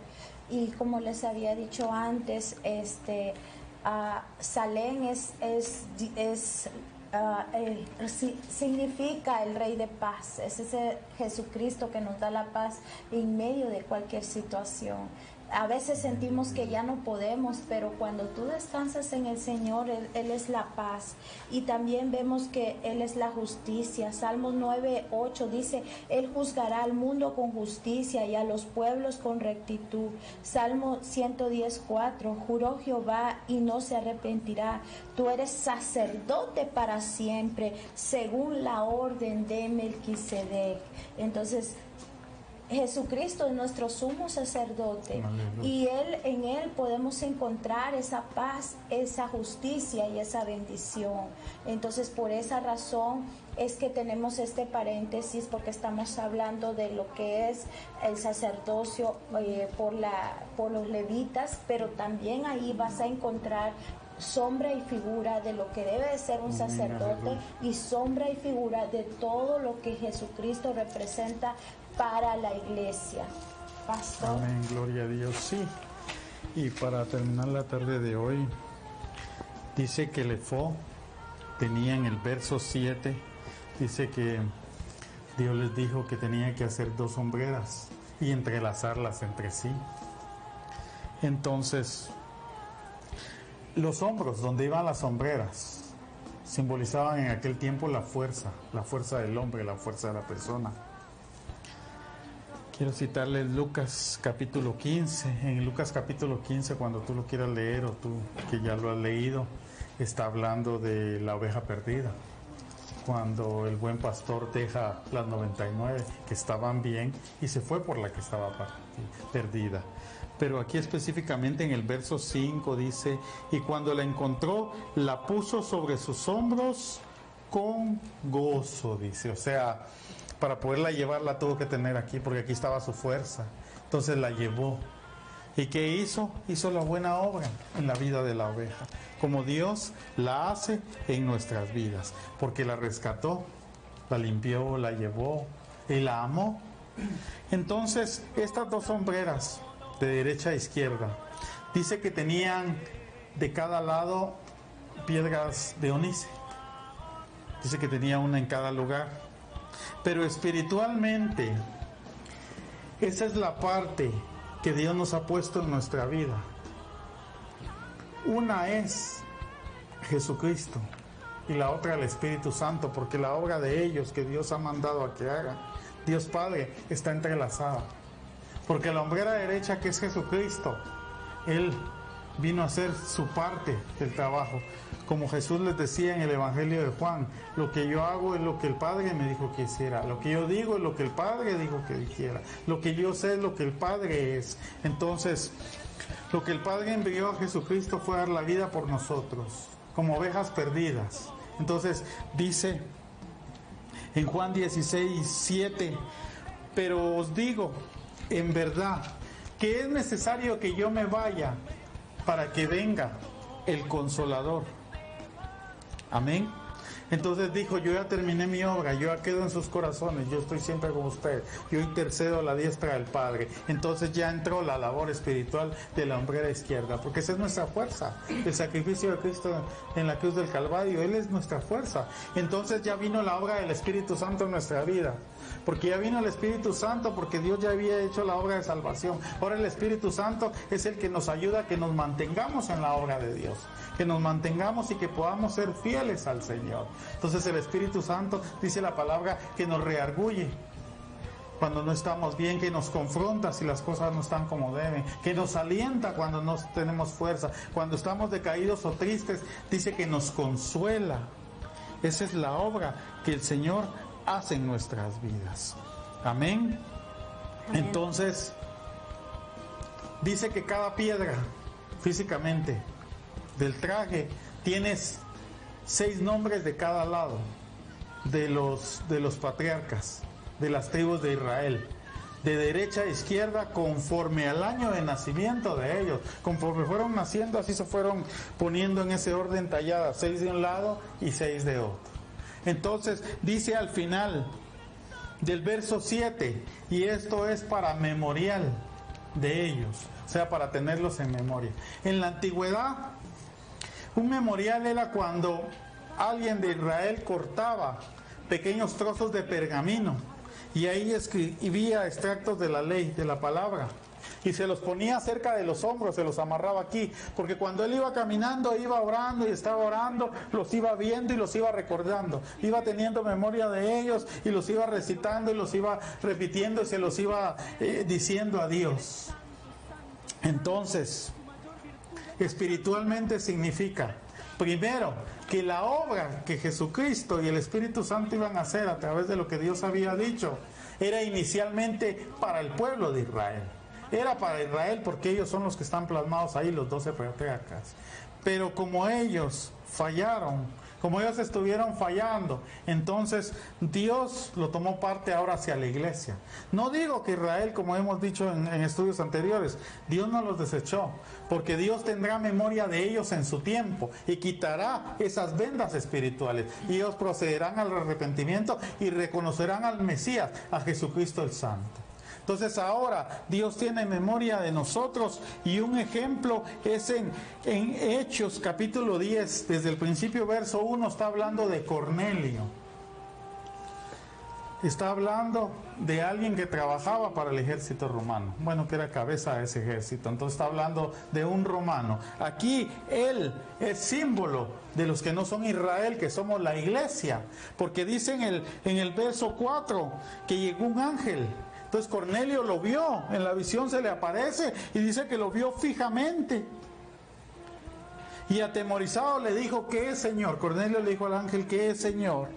Y como les había dicho antes, Salem significa el Rey de Paz. Es ese Jesucristo que nos da la paz en medio de cualquier situación. A veces sentimos que ya no podemos, pero cuando tú descansas en el Señor, Él es la paz. Y también vemos que Él es la justicia. Salmos 9:8 dice: Él juzgará al mundo con justicia y a los pueblos con rectitud. Salmo 110:4: juró Jehová y no se arrepentirá. Tú eres sacerdote para siempre, según la orden de Melquisedec. Entonces, Jesucristo es nuestro sumo sacerdote. Aleluya. Y en Él podemos encontrar esa paz, esa justicia y esa bendición. Entonces, por esa razón es que tenemos este paréntesis, porque estamos hablando de lo que es el sacerdocio por los levitas, pero también ahí vas a encontrar sombra y figura de lo que debe de ser un sacerdote y sombra y figura de todo lo que Jesucristo representa para la iglesia. Pastor. Amén, gloria a Dios. Sí. Y para terminar la tarde de hoy, dice que el efod tenía en el verso 7, dice que Dios les dijo que tenían que hacer 2 sombreras y entrelazarlas entre sí. Entonces, los hombros donde iban las sombreras simbolizaban en aquel tiempo la fuerza del hombre, la fuerza de la persona. Quiero citarles Lucas capítulo 15. En Lucas capítulo 15, cuando tú lo quieras leer o tú que ya lo has leído, está hablando de la oveja perdida. Cuando el buen pastor deja las 99 que estaban bien y se fue por la que estaba perdida. Pero aquí específicamente en el verso 5 dice: y cuando la encontró, la puso sobre sus hombros con gozo, dice. O sea, para poderla llevar la tuvo que tener aquí, porque aquí estaba su fuerza. Entonces la llevó. ¿Y qué hizo? Hizo la buena obra en la vida de la oveja, como Dios la hace en nuestras vidas, porque la rescató, la limpió, la llevó y la amó. Entonces, estas 2 sombreras de derecha a izquierda, dice que tenían de cada lado piedras de ónice. Dice que tenía una en cada lugar. Pero espiritualmente, esa es la parte que Dios nos ha puesto en nuestra vida. Una es Jesucristo y la otra el Espíritu Santo, porque la obra de ellos que Dios ha mandado a que hagan, Dios Padre, está entrelazada. Porque la hombrera derecha, que es Jesucristo, Él vino a hacer su parte del trabajo. Como Jesús les decía en el Evangelio de Juan, lo que yo hago es lo que el Padre me dijo que hiciera, lo que yo digo es lo que el Padre dijo que dijera, lo que yo sé es lo que el Padre es. Entonces, lo que el Padre envió a Jesucristo fue dar la vida por nosotros, como ovejas perdidas. Entonces, dice en Juan 16:7, pero os digo, en verdad, que es necesario que yo me vaya para que venga el Consolador. Amén. Entonces dijo, yo ya terminé mi obra, yo ya quedo en sus corazones, yo estoy siempre con ustedes, yo intercedo a la diestra del Padre. Entonces ya entró la labor espiritual de la hombrera izquierda, porque esa es nuestra fuerza, el sacrificio de Cristo en la cruz del Calvario, Él es nuestra fuerza. Entonces ya vino la obra del Espíritu Santo en nuestra vida, porque ya vino el Espíritu Santo, porque Dios ya había hecho la obra de salvación. Ahora el Espíritu Santo es el que nos ayuda a que nos mantengamos en la obra de Dios, que nos mantengamos y que podamos ser fieles al Señor. Entonces el Espíritu Santo, dice la palabra, que nos reargulle cuando no estamos bien, que nos confronta si las cosas no están como deben, que nos alienta cuando no tenemos fuerza, cuando estamos decaídos o tristes, dice que nos consuela. Esa es la obra que el Señor hace en nuestras vidas. Amén. Entonces, dice que cada piedra físicamente del traje tienes 6 nombres de cada lado de los patriarcas de las tribus de Israel, de derecha a izquierda, conforme al año de nacimiento de ellos. Conforme fueron naciendo, así se fueron poniendo en ese orden tallada, 6 de un lado y 6 de otro. Entonces dice al final del verso 7, y esto es para memorial de ellos, o sea, para tenerlos en memoria. En la antigüedad, un memorial era cuando alguien de Israel cortaba pequeños trozos de pergamino y ahí escribía extractos de la ley, de la palabra, y se los ponía cerca de los hombros, se los amarraba aquí, porque cuando él iba caminando, iba orando y estaba orando, los iba viendo y los iba recordando, iba teniendo memoria de ellos y los iba recitando y los iba repitiendo y se los iba diciendo a Dios. Entonces, espiritualmente significa, primero, que la obra que Jesucristo y el Espíritu Santo iban a hacer a través de lo que Dios había dicho, era inicialmente para el pueblo de Israel. Era para Israel porque ellos son los que están plasmados ahí, los 12 patriarcas. Pero como ellos fallaron, como ellos estuvieron fallando, entonces Dios lo tomó parte ahora hacia la iglesia. No digo que Israel, como hemos dicho en estudios anteriores, Dios no los desechó, porque Dios tendrá memoria de ellos en su tiempo y quitará esas vendas espirituales y ellos procederán al arrepentimiento y reconocerán al Mesías, a Jesucristo el Santo. Entonces ahora Dios tiene memoria de nosotros y un ejemplo es en Hechos capítulo 10, desde el principio verso 1 está hablando de Cornelio. Está hablando de alguien que trabajaba para el ejército romano, bueno, que era cabeza de ese ejército, entonces está hablando de un romano. Aquí él es símbolo de los que no son Israel, que somos la iglesia, porque dice en el verso 4 que llegó un ángel. Entonces Cornelio lo vio, en la visión se le aparece y dice que lo vio fijamente. Y atemorizado le dijo, ¿qué es, Señor? Cornelio le dijo al ángel, ¿qué es, Señor?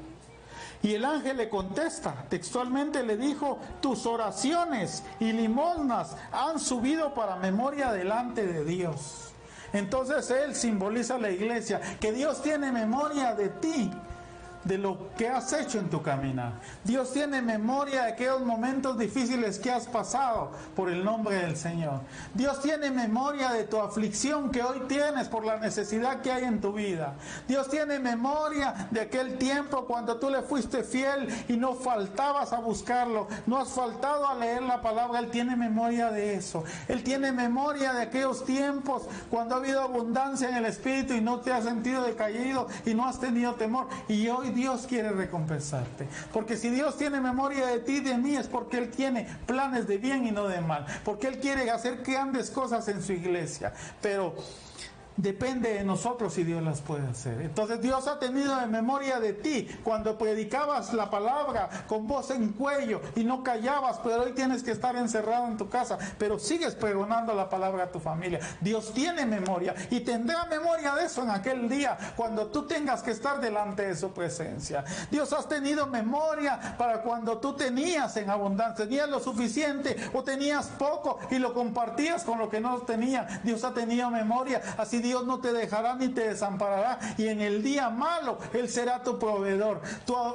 Y el ángel le contesta, textualmente le dijo, tus oraciones y limosnas han subido para memoria delante de Dios. Entonces él simboliza a la iglesia, que Dios tiene memoria de ti, de lo que has hecho en tu caminar. Dios tiene memoria de aquellos momentos difíciles que has pasado por el nombre del Señor. Dios tiene memoria de tu aflicción que hoy tienes por la necesidad que hay en tu vida. Dios tiene memoria de aquel tiempo cuando tú le fuiste fiel y no faltabas a buscarlo, no has faltado a leer la palabra. Él tiene memoria de eso. Él tiene memoria de aquellos tiempos cuando ha habido abundancia en el Espíritu y no te has sentido decaído y no has tenido temor, y hoy hoy Dios quiere recompensarte. Porque si Dios tiene memoria de ti y de mí, es porque Él tiene planes de bien y no de mal. Porque Él quiere hacer grandes cosas en su iglesia. Pero depende de nosotros si Dios las puede hacer. Entonces Dios ha tenido en memoria de ti cuando predicabas la palabra con voz en cuello y no callabas, pero hoy tienes que estar encerrado en tu casa, pero sigues pregonando la palabra a tu familia. Dios tiene memoria y tendrá memoria de eso en aquel día cuando tú tengas que estar delante de su presencia. Dios ha tenido memoria para cuando tú tenías en abundancia, tenías lo suficiente o tenías poco y lo compartías con lo que no tenía. Dios ha tenido memoria. Así Dios no te dejará ni te desamparará, y en el día malo Él será tu proveedor,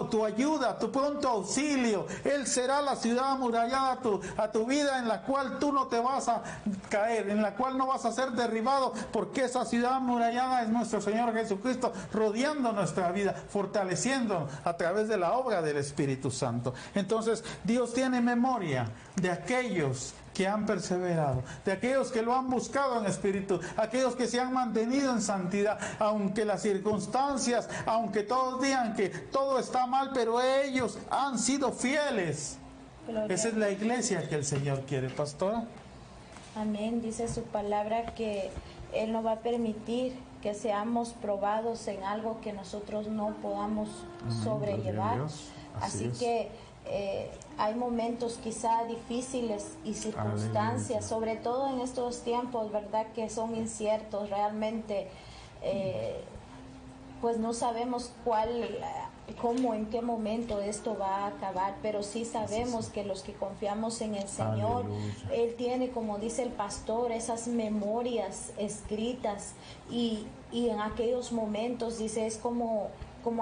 tu ayuda, tu pronto auxilio. Él será la ciudad amurallada a tu vida, en la cual tú no te vas a caer, en la cual no vas a ser derribado, porque esa ciudad amurallada es nuestro Señor Jesucristo, rodeando nuestra vida, fortaleciéndonos a través de la obra del Espíritu Santo. Entonces Dios tiene memoria de aquellos que han perseverado, de aquellos que lo han buscado en espíritu, aquellos que se han mantenido en santidad, aunque las circunstancias, aunque todos digan que todo está mal, pero ellos han sido fieles. Esa es la iglesia que el Señor quiere, pastora. Amén. Dice su palabra que Él no va a permitir que seamos probados en algo que nosotros no podamos sobrellevar. Así que hay momentos quizá difíciles y circunstancias, sobre todo en estos tiempos, ¿verdad?, que son inciertos realmente. Pues no sabemos cómo, en qué momento esto va a acabar, pero sí sabemos que los que confiamos en el Señor, Él tiene, como dice el pastor, esas memorias escritas, y en aquellos momentos, dice, es como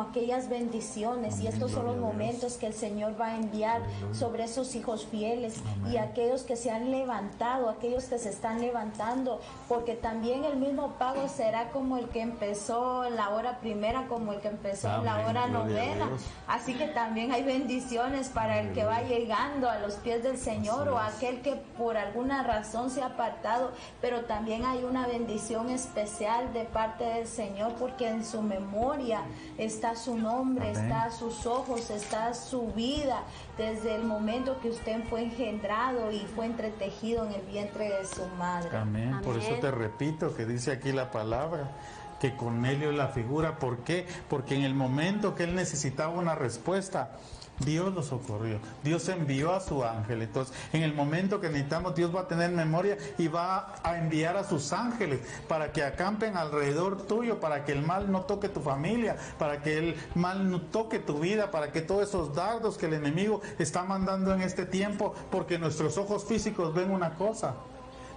aquellas bendiciones. Amén, y estos son los momentos que el Señor va a enviar sobre esos hijos fieles. Amén. Y aquellos que se han levantado, aquellos que se están levantando, porque también el mismo pago será como el que empezó en la hora primera, como el que empezó en la hora novena. Así que también hay bendiciones para el que va llegando a los pies del Señor, o aquel que por alguna razón se ha apartado, pero también hay una bendición especial de parte del Señor, porque en su memoria está su nombre, amén, está sus ojos, está su vida, desde el momento que usted fue engendrado y fue entretejido en el vientre de su madre. Amén. Amén. Por eso te repito que dice aquí la palabra, que Cornelio es la figura. ¿Por qué? Porque en el momento que él necesitaba una respuesta, Dios lo socorrió, Dios envió a su ángel. Entonces, en el momento que necesitamos, Dios va a tener memoria y va a enviar a sus ángeles para que acampen alrededor tuyo, para que el mal no toque tu familia, para que el mal no toque tu vida, para que todos esos dardos que el enemigo está mandando en este tiempo, porque nuestros ojos físicos ven una cosa,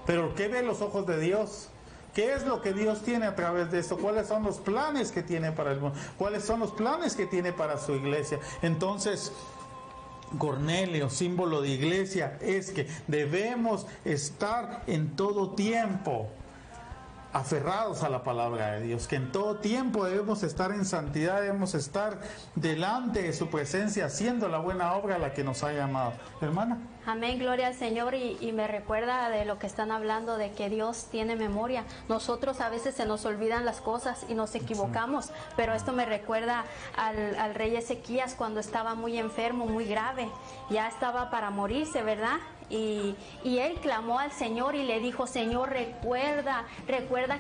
pero ¿qué ven los ojos de Dios? ¿Qué es lo que Dios tiene a través de esto? ¿Cuáles son los planes que tiene para el mundo? ¿Cuáles son los planes que tiene para su iglesia? Entonces, Cornelio, símbolo de iglesia, es que debemos estar en todo tiempo aferrados a la palabra de Dios, que en todo tiempo debemos estar en santidad, debemos estar delante de su presencia, haciendo la buena obra a la que nos ha llamado. Hermana. Amén, gloria al Señor, y me recuerda de lo que están hablando, de que Dios tiene memoria. Nosotros a veces se nos olvidan las cosas y nos equivocamos, pero esto me recuerda al rey Ezequías cuando estaba muy enfermo, muy grave, ya estaba para morirse, ¿verdad? Y él clamó al Señor y le dijo: Señor, recuerda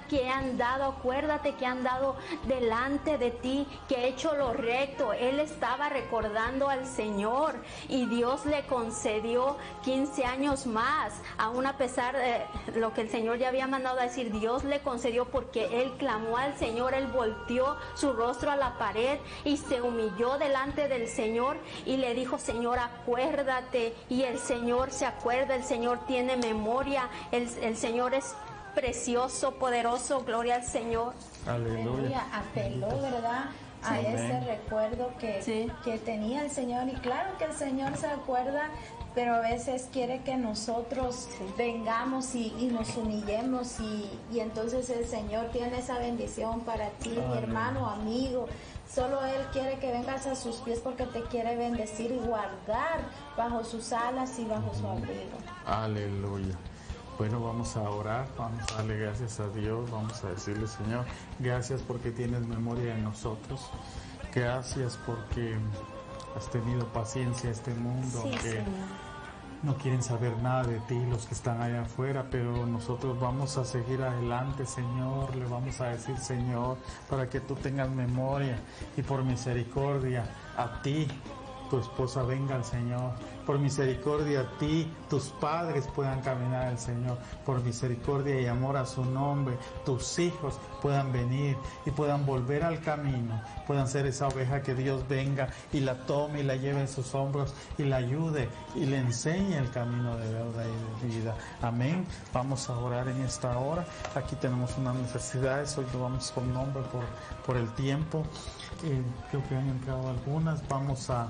que he andado, acuérdate que he andado delante de ti, que he hecho lo recto. Él estaba recordando al Señor y Dios le concedió 15 años más, aún a pesar de lo que el Señor ya había mandado a decir. Dios le concedió porque él clamó al Señor, él volteó su rostro a la pared y se humilló delante del Señor y le dijo: Señor, acuérdate. Y el Señor se acuerda, el Señor tiene memoria, el Señor es precioso, poderoso, gloria al Señor. Aleluya. Apeló, ¿verdad?, a ese recuerdo que tenía el Señor. Y claro que el Señor se acuerda, pero a veces quiere que nosotros vengamos y nos humillemos, y entonces el Señor tiene esa bendición para ti, mi hermano, amigo. Solo Él quiere que vengas a sus pies porque te quiere bendecir y guardar bajo sus alas y bajo su abrigo. Aleluya. Bueno, vamos a orar, vamos a darle gracias a Dios, vamos a decirle: Señor, gracias porque tienes memoria de nosotros. Gracias porque has tenido paciencia este mundo, Sí, que Señor. no quieren saber nada de ti los que están allá afuera, pero nosotros vamos a seguir adelante, Señor. Le vamos a decir, Señor, para que tú tengas memoria y por misericordia a ti tu esposa venga al Señor. Por misericordia a ti, tus padres puedan caminar al Señor. Por misericordia y amor a su nombre, tus hijos puedan venir y puedan volver al camino. Puedan ser esa oveja que Dios venga y la tome y la lleve en sus hombros y la ayude y le enseñe el camino de verdad y de vida. Amén. Vamos a orar en esta hora. Aquí tenemos unas necesidades. Hoy lo vamos con nombre por el tiempo. Creo que han entrado algunas. Vamos a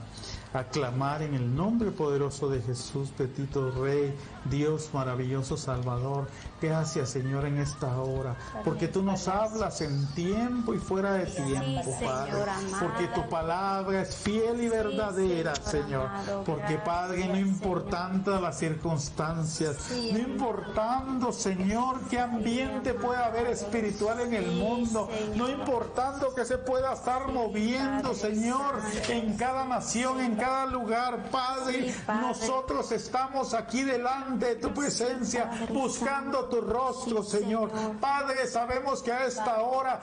clamar en el nombre poderoso de Jesús, bendito Rey, Dios maravilloso Salvador. Gracias, Señor, en esta hora, porque tú nos hablas en tiempo y fuera de tiempo, Padre, porque tu palabra es fiel y verdadera, Señor, porque, Padre, no importando las circunstancias, no importando, Señor, qué ambiente pueda haber espiritual en el mundo, no importando que se pueda estar moviendo, Señor, en cada nación, en cada lugar, Padre, nosotros estamos aquí delante de tu presencia, buscando tu rostro, Señor. Padre, sabemos que a esta hora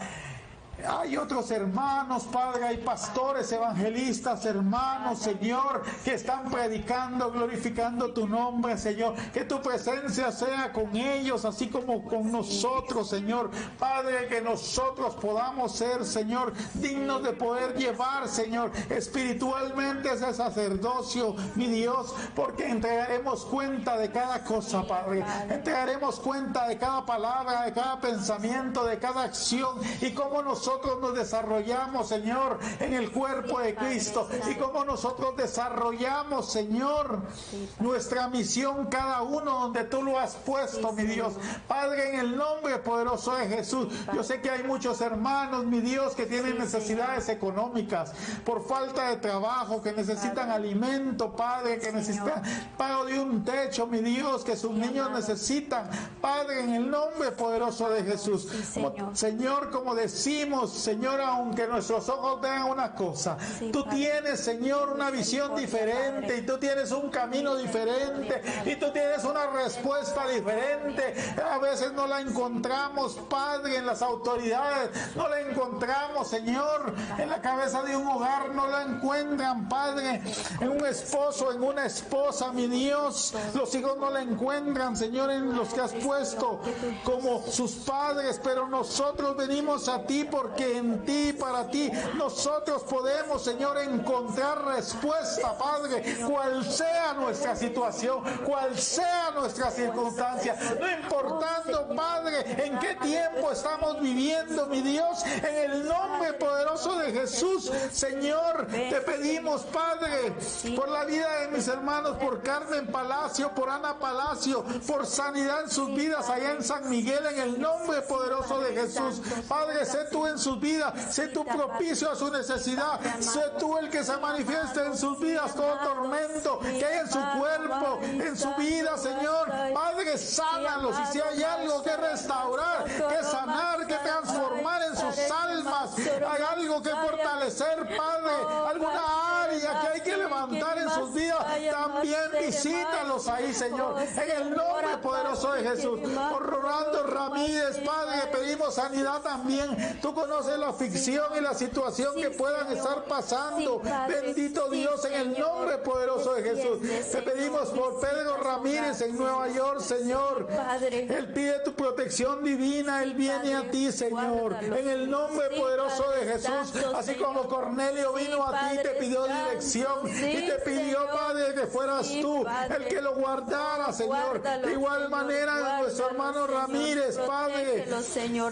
hay otros hermanos, Padre, hay pastores, evangelistas, hermanos, Señor, que están predicando, glorificando tu nombre, Señor. Que tu presencia sea con ellos, así como con nosotros, Señor. Padre, que nosotros podamos ser, Señor, dignos de poder llevar, Señor, espiritualmente ese sacerdocio, mi Dios, porque entregaremos cuenta de cada cosa, Padre. Entregaremos cuenta de cada palabra, de cada pensamiento, de cada acción y cómo nosotros nos desarrollamos, Señor, en el cuerpo de Cristo y cómo nosotros desarrollamos, Señor, nuestra misión cada uno donde tú lo has puesto, mi Dios. Padre, en el nombre poderoso de Jesús, yo sé que hay muchos hermanos, mi Dios, que tienen necesidades económicas por falta de trabajo, que necesitan alimento, Padre, que necesitan pago de un techo, mi Dios, que sus niños necesitan. Padre, en el nombre poderoso de Jesús, Señor, como decimos, Señor, aunque nuestros ojos vean una cosa, tú tienes, Señor, una visión diferente y tú tienes un camino diferente y tú tienes una respuesta diferente. A veces no la encontramos, Padre, en las autoridades, no la encontramos, Señor, en la cabeza de un hogar, no la encuentran, Padre, en un esposo, en una esposa, mi Dios. Los hijos no la encuentran, Señor, en los que has puesto como sus padres, pero nosotros venimos a ti porque en ti, para ti, nosotros podemos, Señor, encontrar respuesta, Padre, cual sea nuestra situación, cual sea nuestra circunstancia, no importando, Padre, en qué tiempo estamos viviendo, mi Dios, en el nombre poderoso de Jesús, Señor, te pedimos, Padre, por la vida de mis hermanos, por Carmen Palacio, por Ana Palacio, por sanidad en sus vidas allá en San Miguel, en el nombre poderoso de Jesús. Padre, sé tú en sus vidas, sé tú propicio a su necesidad, sé tú el que se manifieste en sus vidas todo tormento que hay en su cuerpo, en su vida, Señor. Padre, sánalos, y si hay algo que restaurar, que sanar, que transformar en sus almas, hay algo que fortalecer, Padre, alguna área que hay que levantar en sus vidas, también visítalos ahí, Señor, en el nombre poderoso de Jesús. Por Rolando Ramírez, Padre, pedimos sanidad también. Tú conoces la aflicción y la situación que puedan estar pasando, bendito Dios, en el nombre poderoso de Jesús. Te pedimos por Pedro Ramírez en Nueva York, Señor. Él pide tu protección divina, él viene a ti, Señor, en el nombre poderoso de Jesús. Así como Cornelio vino a ti, te pidió dirección y te pidió, Padre, que fueras tú el que lo guardara, Señor. De igual manera, nuestro hermano Ramírez, Padre,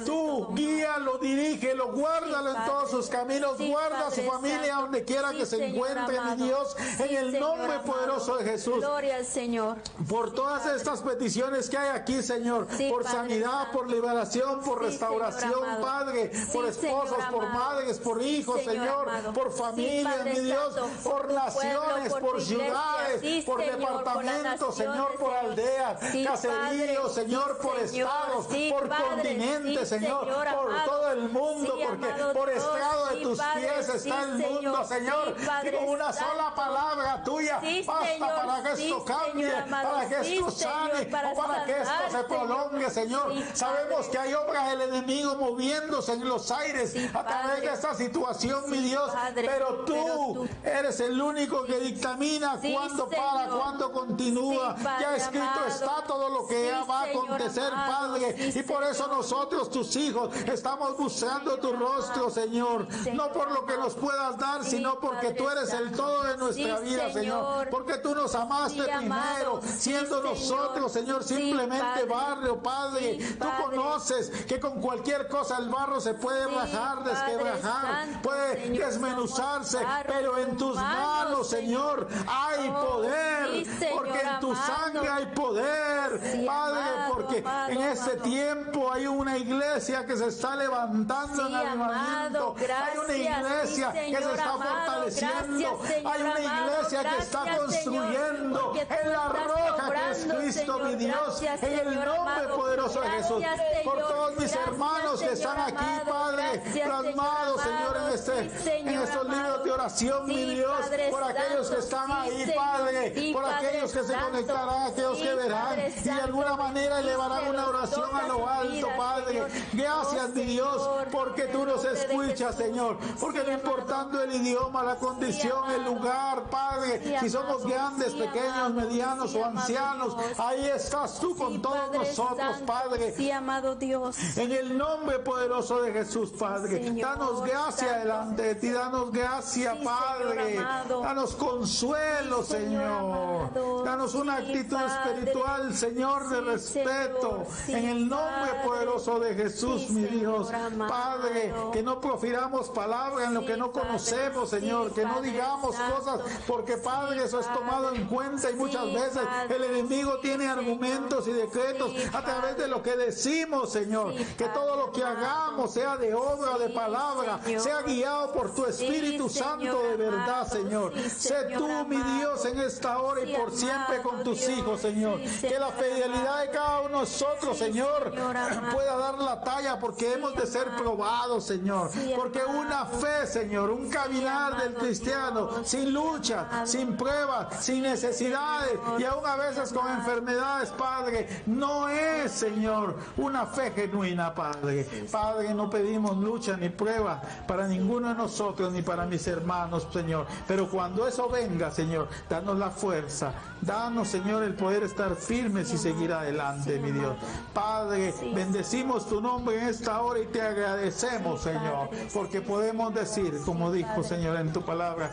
tú guíalo, dirígelo, guárdalo en todos sus caminos, guarda a su familia donde quiera que se encuentre, mi Dios, en el nombre poderoso de Jesús. Gloria al Señor. Por todas estas peticiones que hay aquí, Señor, por sanidad, por liberación, por restauración, Padre, por esposos, por madres, por hijos, Señor, por familias, mi Dios, por tu naciones, pueblo, por tu iglesia. ciudades, Sí, por Señor, departamentos, por las Señor, por naciones, aldeas, sí, caseríos, Padre, Señor, sí, por Señor, estados, sí, por Padre, continentes, sí, Señor, Señor, por amado. todo el mundo, Sí, porque amado por Dios, estrado de sí, tus Padre, pies está sí, el mundo, Señor, sí, Padre y con una Santo. sola palabra tuya Sí, basta Señor, para que sí, esto cambie, Señor amado, para que sí, esto Señor, sane, para o para que esto sanar, se prolongue, Señor. Sí, Sabemos Padre. que hay obras del enemigo moviéndose en los aires Sí, a través Padre. de esta situación, mi Sí, Dios, Padre, pero pero tú tú eres el único que dictamina Sí, cuándo Señor. para, cuándo continúa. Sí, Padre Ya escrito amado. está todo lo que Sí, ya va a Señor acontecer, amado. Padre, Sí, y por eso Señor. nosotros, tus hijos, estamos buscando tu rostro, Señor, Sí, no por lo que nos puedas dar, Sí, sino porque Padre tú eres el Santo. todo de nuestra Sí, vida, Señor, Señor. porque tú nos amaste Sí, amado. primero, Sí, siendo Señor. nosotros, Señor, Sí, simplemente Padre. barrio, Padre. Sí, Tú Padre. conoces que con cualquier cosa el barro se puede Sí, rajar, Padre desquebrajar, Santo, puede Señor, desmenuzarse, somos barro pero en tus manos, Señor, hay Oh, poder, sí, Señor porque en tu amado. sangre hay poder, Sí, Padre, amado, porque amado, en este amado. tiempo hay una iglesia que se está levantando Sí, en avivamiento, amado, hay una iglesia gracias, sí, que se Señor está amado, fortaleciendo, gracias, Señor hay una amado, iglesia que está gracias, construyendo Señor, porque tú en la estás roca que es obrando, Cristo, Señor, mi Dios, gracias, en el Señor nombre amado, poderoso de Jesús, gracias, por Señor, todos mis gracias, hermanos que están Señor aquí, amado, Padre, gracias, plasmados, Señor Señor, amado, sí, en Señor estos libros amado. de oración, mi Sí, Dios, Padre por aquellos que Santo, están sí, ahí, Señor, Padre, sí, por Padre aquellos que se Santo, conectarán, aquellos sí, que verán Padre y de alguna Santo, manera elevarán una oración a lo toca su alto, vida, Padre. Señor. Gracias, Oh, mi Dios, Señor, porque tú en el nos nombre de escuchas, Jesús. Señor, porque Sí, no amado. importando el idioma, la condición, Sí, el amado. lugar, Padre, Sí, si somos amado. grandes, Sí, pequeños, amado. medianos Sí, o amado ancianos, Dios. ahí estás tú con Sí, todos Padre nosotros, Santo, Padre. Sí, amado Dios. En el nombre poderoso de Jesús, Padre, Señor, danos gracia Santo. delante de ti, danos gracia, Sí, Padre, Señor amado. danos consuelo, Sí, Señor Señor, amado. danos una Sí, actitud Padre. espiritual, Señor, de Sí, respeto, Señor. Sí, en el nombre Padre. poderoso de Jesús, Sí, mi Señor Dios, amado. Padre, que no profiramos palabras en lo Sí, que no Padre. conocemos, Señor, Sí, que no Padre digamos Santo. cosas, porque Padre, eso es tomado Padre. en cuenta y muchas Sí, veces Padre. el enemigo tiene Señor. argumentos y decretos Sí, a través de Padre. lo que decimos, Señor, Sí, que todo lo que Padre amado. hagamos, sea de obra o de Sí, palabra, Señor. sea guiado por tu Espíritu Sí, Santo Señor de verdad, amado. Señor. Sí, Sé Señor tú, mi amado. Dios, en esta hora y Sí, por siempre con amado tus Dios. hijos, Señor. Sí, Que la Señor fidelidad de cada uno de nosotros, Sí, Señor, Señor amado. pueda dar la talla, porque Sí, hemos de ser amado. probados, Señor. Sí, Porque amado. una fe, Señor, un caminar del amado cristiano, Dios. sin Sí, lucha, amado. sin pruebas, sin necesidades Señor. y aún a veces con amado. enfermedades, Padre, no es, Señor, una fe genuina, Padre. Padre, no pedimos lucha ni prueba para ninguno de nosotros ni para mis hermanos, Señor. Pero cuando eso venga, Señor, danos la fuerza, danos, Señor, el poder estar firmes y seguir adelante, mi Dios. Padre, bendecimos tu nombre en esta hora y te agradecemos, Señor, porque podemos decir, como dijo, Señor, en tu palabra,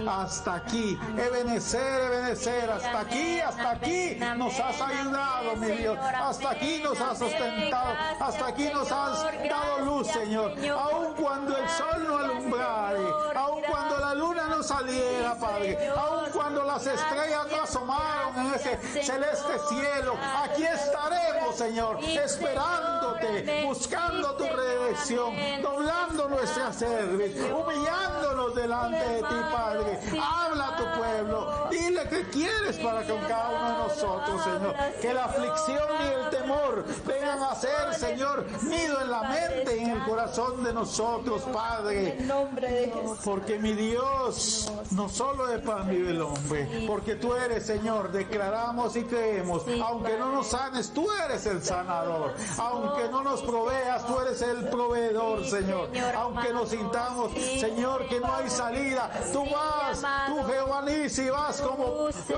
hasta aquí, Ebenezer, hasta aquí nos has ayudado, mi Dios, hasta aquí nos has sustentado, hasta aquí nos has dado luz, Señor, aun cuando el sol no alumbrare, aun cuando la luna no saliera, Padre, aun cuando las estrellas no asomaron en ese celeste cielo, aquí estaremos, Señor, esperándote, buscando tu redención, doblando nuestra cerviz, humillándonos delante de ti, Padre. Habla a tu pueblo, dile que quieres para con cada uno de nosotros, Señor, que la aflicción y el temor vengan a ser, Señor, nido en la mente y en el corazón de nosotros, Padre, En nombre de Jesús. porque mi Dios, no solo de pan vive el hombre, porque tú eres, Señor, declaramos y creemos, aunque no nos sanes, tú eres el sanador, aunque no nos proveas, tú eres el proveedor, Señor, aunque nos sintamos, Señor, que no hay salida, tú vas, tú Jehová Nisi, vas como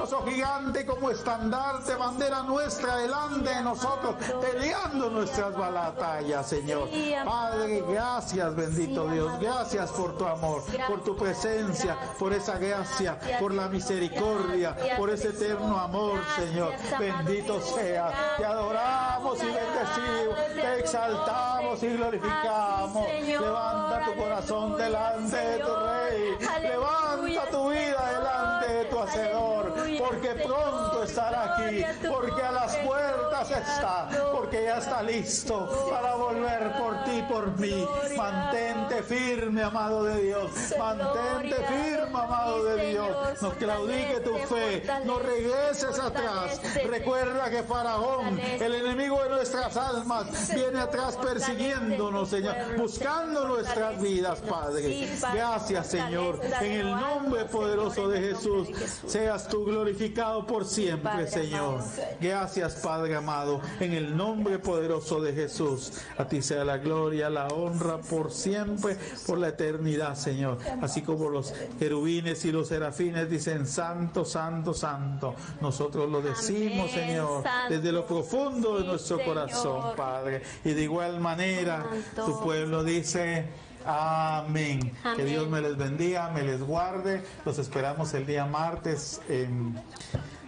oso gigante, como estandarte, bandera nuestra delante de nosotros, peleando nuestras batallas, Señor. Padre, gracias, bendito Dios, gracias por tu amor, por tu presencia, por esa gracia, por la misericordia, por ese eterno amor, Señor. Bendito sea, te adoramos y bendecimos, te exaltamos y glorificamos. Levanta tu corazón delante de tu Rey, levanta tu vida delante de tu Hacedor, porque pronto estará aquí aquí, porque a las puertas está, porque ya está listo para volver por ti, por mí. Mantente firme, amado de Dios, mantente firme, amado de Dios. No claudique tu fe, no regreses atrás. Recuerda que Faraón, el enemigo de nuestras almas, viene atrás persiguiéndonos, Señor, buscando nuestras vidas, Padre. Gracias, Señor, en el nombre poderoso de Jesús, seas tú glorificado por siempre, Señor. Gracias, Padre amado, en el nombre poderoso de Jesús. A ti sea la gloria, la honra por siempre, por la eternidad, Señor. Así como los querubines y los serafines dicen: santo, santo, santo. Nosotros lo decimos, Señor, desde lo profundo de nuestro corazón, Padre. Y de igual manera, tu pueblo dice: amén. Que Dios me les bendiga, me les guarde. Los esperamos el día martes en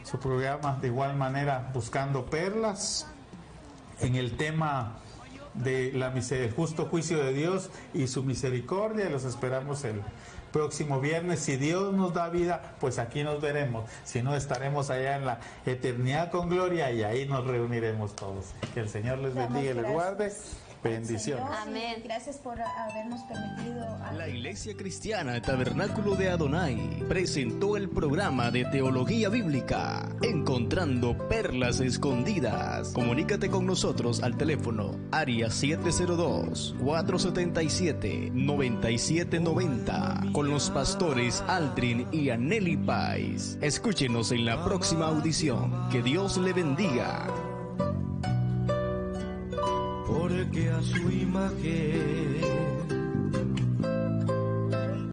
su programa, de igual manera, Buscando Perlas, en el tema de el justo juicio de Dios y su misericordia. Los esperamos el próximo viernes. Si Dios nos da vida, pues aquí nos veremos. Si no, estaremos allá en la eternidad con gloria y ahí nos reuniremos todos. Que el Señor les bendiga y les guarde. Bendiciones. Amén. Gracias por habernos permitido. La Iglesia Cristiana Tabernáculo de Adonai presentó el programa de Teología Bíblica, Encontrando Perlas Escondidas. Comunícate con nosotros al teléfono área 702-477-9790 con los pastores Aldrin y Aneli Pais. Escúchenos en la próxima audición. Que Dios le bendiga. Porque a su imagen